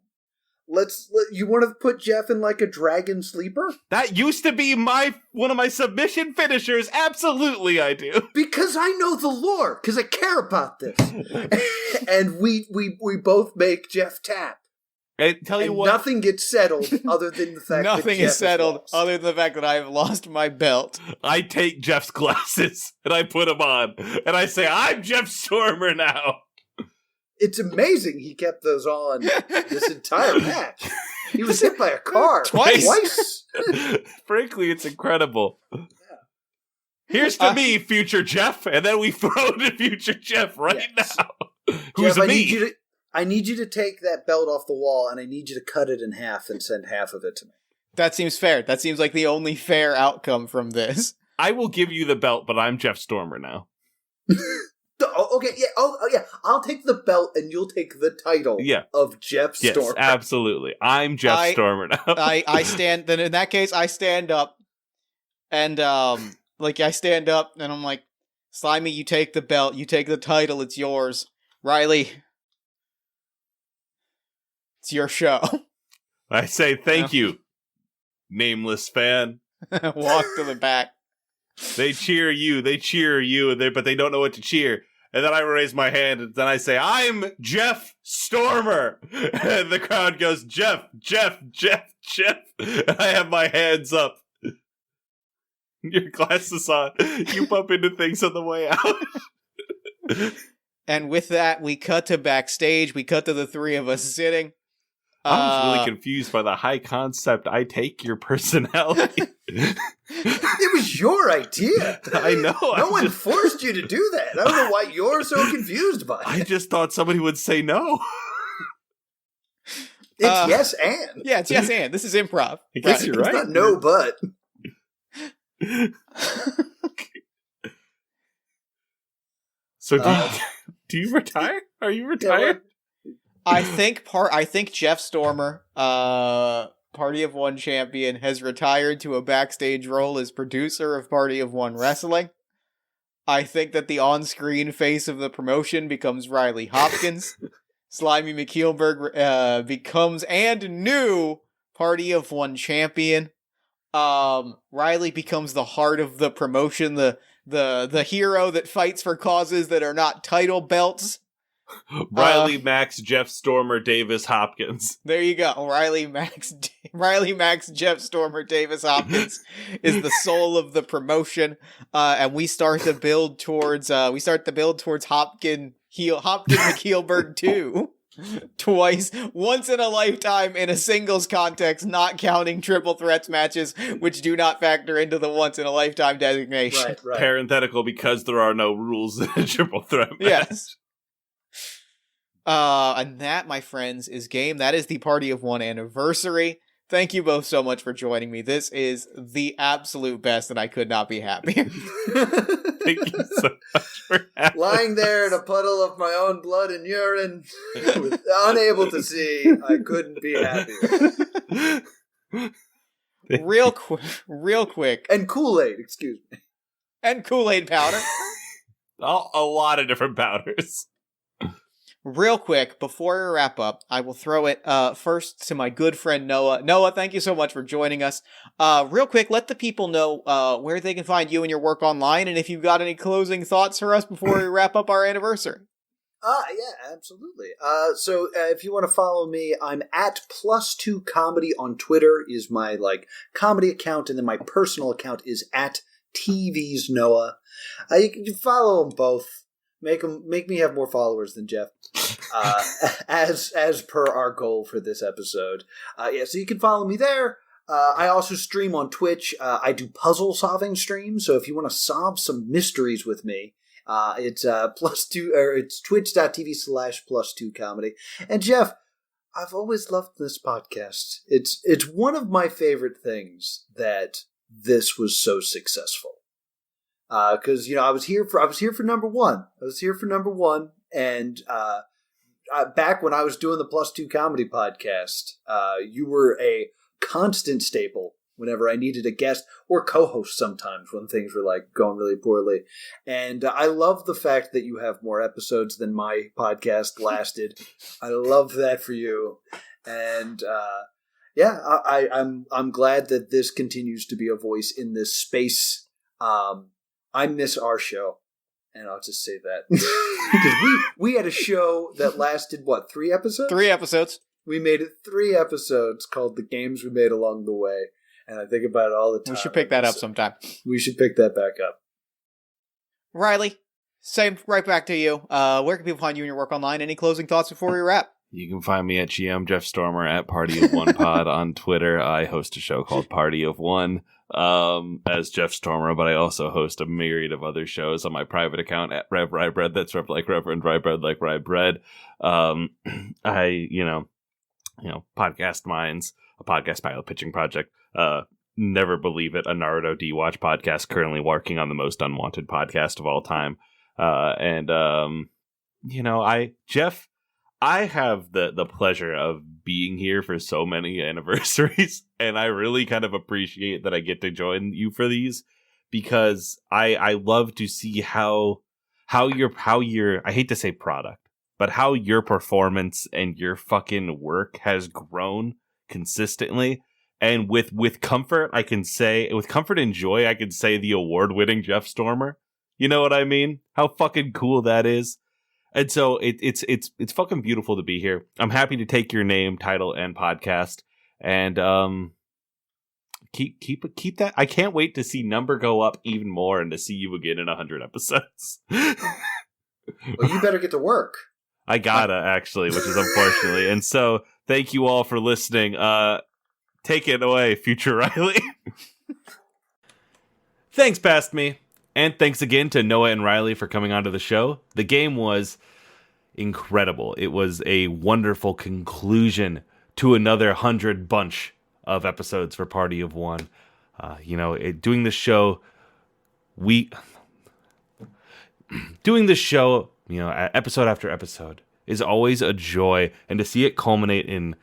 you want to put Jeff in like a dragon sleeper? That used to be one of my submission finishers. Absolutely, I do. Because I know the lore. Because I care about this. And we both make Jeff tap. I tell you what, nothing gets settled other than the fact that nothing Jeff is settled other than the fact that I have lost my belt. I take Jeff's glasses and I put them on, and I say, "I'm Jeff Stormer now." It's amazing he kept those on this entire match. He was hit by a car twice. Frankly, it's incredible. Yeah. Here's to me, future Jeff, and then we throw to future Jeff now. Who's Jeff, me? I need you to take that belt off the wall, and I need you to cut it in half and send half of it to me. That seems fair. That seems like the only fair outcome from this. I will give you the belt, but I'm Jeff Stormer now. Okay, yeah. Oh, yeah. I'll take the belt, and you'll take the title of Jeff Stormer. Yes, absolutely. I'm Jeff Stormer now. I stand. Then in that case, I stand up, and I stand up, and I'm like, Slimy, you take the belt, you take the title, it's yours. Riley, it's your show. I say thank you, nameless fan. Walk to the back. They cheer you, but they don't know what to cheer. And then I raise my hand, and then I say, I'm Jeff Stormer. And the crowd goes, Jeff. And I have my hands up. Your glasses on. You bump into things on the way out. And with that, we cut to backstage. We cut to the three of us sitting. I was really confused by the high concept, I take your personality. It was your idea. I know. No one forced you to do that. I don't know why you're so confused by it. I just thought somebody would say no. It's yes and. Yeah, it's yes and. This is improv. I guess you're right. It's not no but. So do you retire? Are you retired? I think Jeff Stormer, Party of One champion, has retired to a backstage role as producer of Party of One Wrestling. I think that the on-screen face of the promotion becomes Riley Hopkins. Slimy McKeelberg becomes and new Party of One champion. Riley becomes the heart of the promotion, the hero that fights for causes that are not title belts. Riley, Max, Jeff Stormer, Davis, Hopkins. There you go. Riley, Max, Jeff Stormer, Davis, Hopkins is the soul of the promotion. And we start to build towards Hopkins McKeelberg 2. Twice, once in a lifetime in a singles context, not counting triple threats matches, which do not factor into the once in a lifetime designation. Right. Parenthetical, because there are no rules in a triple threat match. Yes. And that, my friends, is game. That is the Party of One anniversary. Thank you both so much for joining me. This is the absolute best, and I could not be happier. Thank you so much for having Lying there in a puddle of my own blood and urine, unable to see, I couldn't be happier. Real quick. And Kool-Aid, excuse me. And Kool-Aid powder. a lot of different powders. Real quick, before we wrap up, I will throw it first to my good friend Noah. Noah, thank you so much for joining us. Real quick, let the people know where they can find you and your work online, and if you've got any closing thoughts for us before we wrap up our anniversary. Yeah, absolutely. So if you want to follow me, I'm at +2 Comedy on Twitter is my comedy account, and then my personal account is at TV's Noah. You can follow them both. Make me have more followers than Jeff, as per our goal for this episode. So you can follow me there. I also stream on Twitch. I do puzzle solving streams. So if you want to solve some mysteries with me, it's +2 or it's twitch.tv/+2 comedy. And Jeff, I've always loved this podcast. It's one of my favorite things that this was so successful. Because I was here for number one. And back when I was doing the +2 Comedy podcast, you were a constant staple whenever I needed a guest or co-host. Sometimes when things were going really poorly, and I love the fact that you have more episodes than my podcast lasted. I love that for you, and I'm glad that this continues to be a voice in this space. I miss our show, and I'll just say that. Because we had a show that lasted, 3 episodes? 3 episodes. We made it 3 episodes called The Games We Made Along the Way, and I think about it all the time. We should pick that up sometime. We should pick that back up. Riley, same right back to you. Where can people find you and your work online? Any closing thoughts before we wrap? You can find me at GM Jeff Stormer at Party of One Pod on Twitter. I host a show called Party of One as Jeff Stormer, but I also host a myriad of other shows on my private account at Rev Rye Bread. That's Rev like Reverend, Rye Bread like Rye Bread. I Podcast Minds, a podcast pilot pitching project. Never Believe It, a Naruto D-Watch podcast, currently working on the most unwanted podcast of all time. I have the pleasure of being here for so many anniversaries, and I really kind of appreciate that I get to join you for these, because I love to see how your I hate to say product, but how your performance and your fucking work has grown consistently. And with comfort, with comfort and joy, I can say the award-winning Jeff Stormer You know what I mean? How fucking cool that is. And so it's fucking beautiful to be here. I'm happy to take your name, title, and podcast, and keep that. I can't wait to see number go up even more and to see you again in 100 episodes. Well, you better get to work. I gotta, actually, which is unfortunately. And so, thank you all for listening. Take it away, future Riley. Thanks, Past Me. And thanks again to Noah and Riley for coming onto the show. The game was incredible. It was a wonderful conclusion to another 100 bunch of episodes for Party of One. Doing this show, episode after episode is always a joy, and to see it culminate in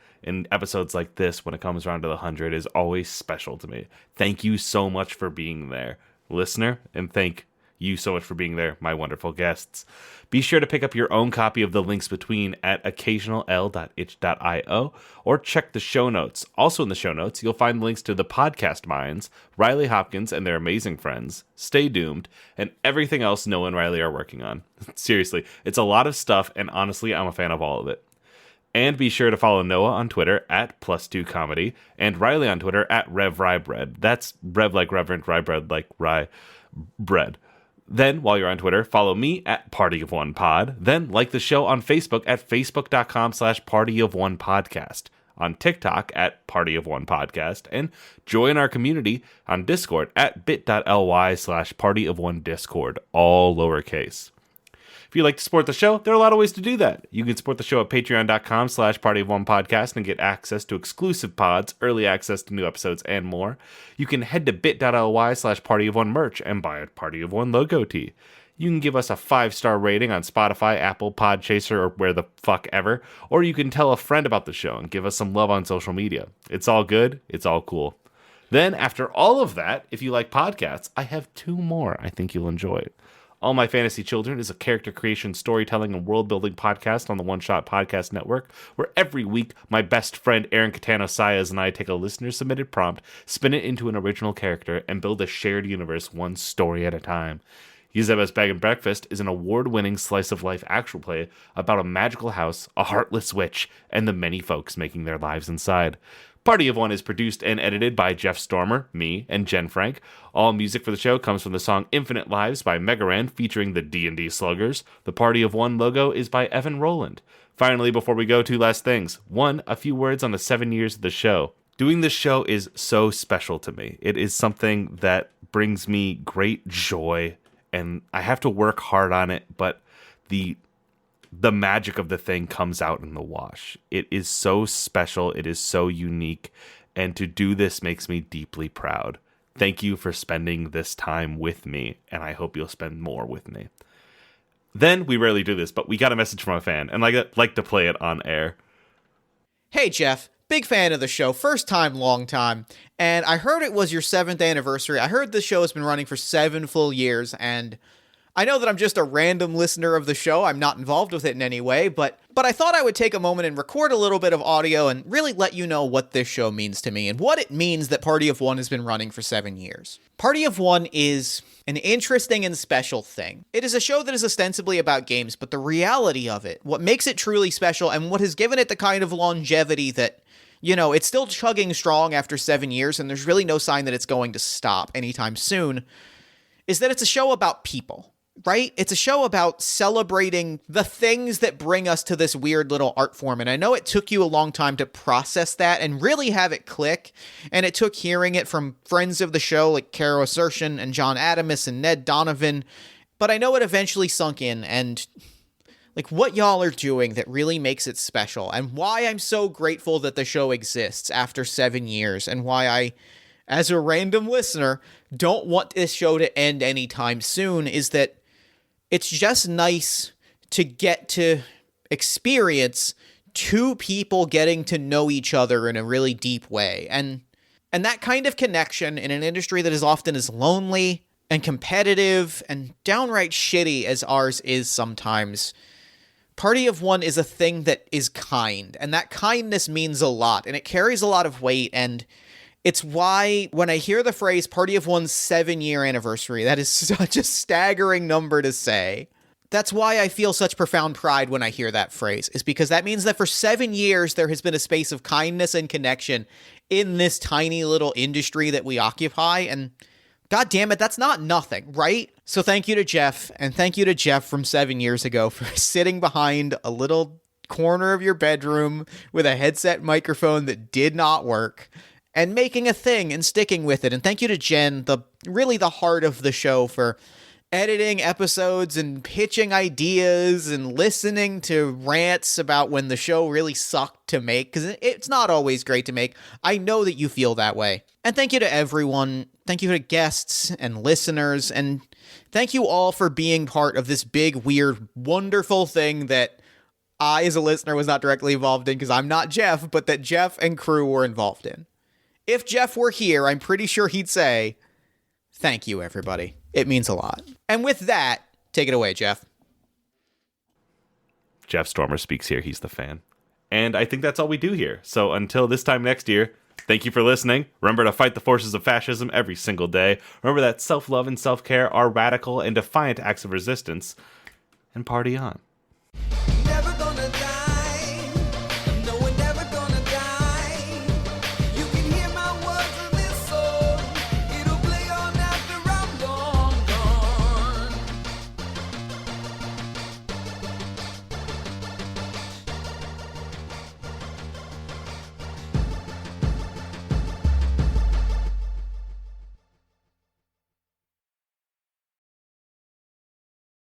episodes like this when it comes around to the 100 is always special to me. Thank you so much for being there, listener, and thank you so much for being there, my wonderful guests. Be sure to pick up your own copy of The Links Between at occasional.itch.io or check the show notes. Also in the show notes, you'll find links to the podcast minds, Riley Hopkins and their amazing friends, Stay Doomed, and everything else Noah and Riley are working on. Seriously, it's a lot of stuff, and honestly, I'm a fan of all of it. And be sure to follow Noah on Twitter at +2comedy and Riley on Twitter at RevRyeBread. That's Rev like Reverend, Rye Bread like Rye Bread. Then, while you're on Twitter, follow me at Party of One Pod. Then, like the show on Facebook at facebook.com/PartyOfOnePodcast. On TikTok at Party of One Podcast. And join our community on Discord at bit.ly/PartyOfOneDiscord, all lowercase. If you'd like to support the show, there are a lot of ways to do that. You can support the show at patreon.com/PartyOfOnePodcast and get access to exclusive pods, early access to new episodes, and more. You can head to bit.ly/PartyOfOneMerch and buy a Party of One logo tee. You can give us a 5-star rating on Spotify, Apple, Podchaser, or where the fuck ever. Or you can tell a friend about the show and give us some love on social media. It's all good. It's all cool. Then, after all of that, if you like podcasts, I have 2 more I think you'll enjoy. All My Fantasy Children is a character creation, storytelling, and world-building podcast on the One Shot Podcast Network, where every week my best friend Aaron Catano-Sayas and I take a listener-submitted prompt, spin it into an original character, and build a shared universe one story at a time. Yuzeba's Bag and Breakfast is an award-winning slice-of-life actual play about a magical house, a heartless witch, and the many folks making their lives inside. Party of One is produced and edited by Jeff Stormer, me, and Jen Frank. All music for the show comes from the song Infinite Lives by Megaran featuring the D&D Sluggers. The Party of One logo is by Evan Rowland. Finally, before we go, 2 last things. 1, a few words on the 7 years of the show. Doing this show is so special to me. It is something that brings me great joy, and I have to work hard on it, but the magic of the thing comes out in the wash. It is so special. It is so unique. And to do this makes me deeply proud. Thank you for spending this time with me, and I hope you'll spend more with me. Then, we rarely do this, but we got a message from a fan, and I'd like to play it on air. Hey, Jeff. Big fan of the show. First time, long time. And I heard it was your 7th anniversary. I heard this show has been running for 7 full years, and I know that I'm just a random listener of the show. I'm not involved with it in any way, but I thought I would take a moment and record a little bit of audio and really let you know what this show means to me and what it means that Party of One has been running for 7 years. Party of One is an interesting and special thing. It is a show that is ostensibly about games, but the reality of it, what makes it truly special and what has given it the kind of longevity that, it's still chugging strong after 7 years and there's really no sign that it's going to stop anytime soon, is that it's a show about people. Right? It's a show about celebrating the things that bring us to this weird little art form. And I know it took you a long time to process that and really have it click. And it took hearing it from friends of the show like Caro Assertion and John Adamus and Ned Donovan. But I know it eventually sunk in, and like what y'all are doing that really makes it special, and why I'm so grateful that the show exists after 7 years, and why I, as a random listener, don't want this show to end anytime soon, is that it's just nice to get to experience 2 people getting to know each other in a really deep way. And that kind of connection in an industry that is often as lonely and competitive and downright shitty as ours is sometimes, Party of One is a thing that is kind. And that kindness means a lot. And it carries a lot of weight. And It's why when I hear the phrase Party of One's 7-year anniversary, that is such a staggering number to say. That's why I feel such profound pride when I hear that phrase, is because that means that for 7 years there has been a space of kindness and connection in this tiny little industry that we occupy, and God damn it, that's not nothing, right? So thank you to Jeff, and thank you to Jeff from 7 years ago for sitting behind a little corner of your bedroom with a headset microphone that did not work and making a thing and sticking with it. And thank you to Jen, really the heart of the show, for editing episodes and pitching ideas and listening to rants about when the show really sucked to make, because it's not always great to make. I know that you feel that way. And thank you to everyone. Thank you to guests and listeners. And thank you all for being part of this big, weird, wonderful thing that I, as a listener, was not directly involved in because I'm not Jeff, but that Jeff and crew were involved in. If Jeff were here, I'm pretty sure he'd say, thank you, everybody. It means a lot. And with that, take it away, Jeff. Jeff Stormer speaks here. He's the fan. And I think that's all we do here. So until this time next year, thank you for listening. Remember to fight the forces of fascism every single day. Remember that self-love and self-care are radical and defiant acts of resistance. And party on.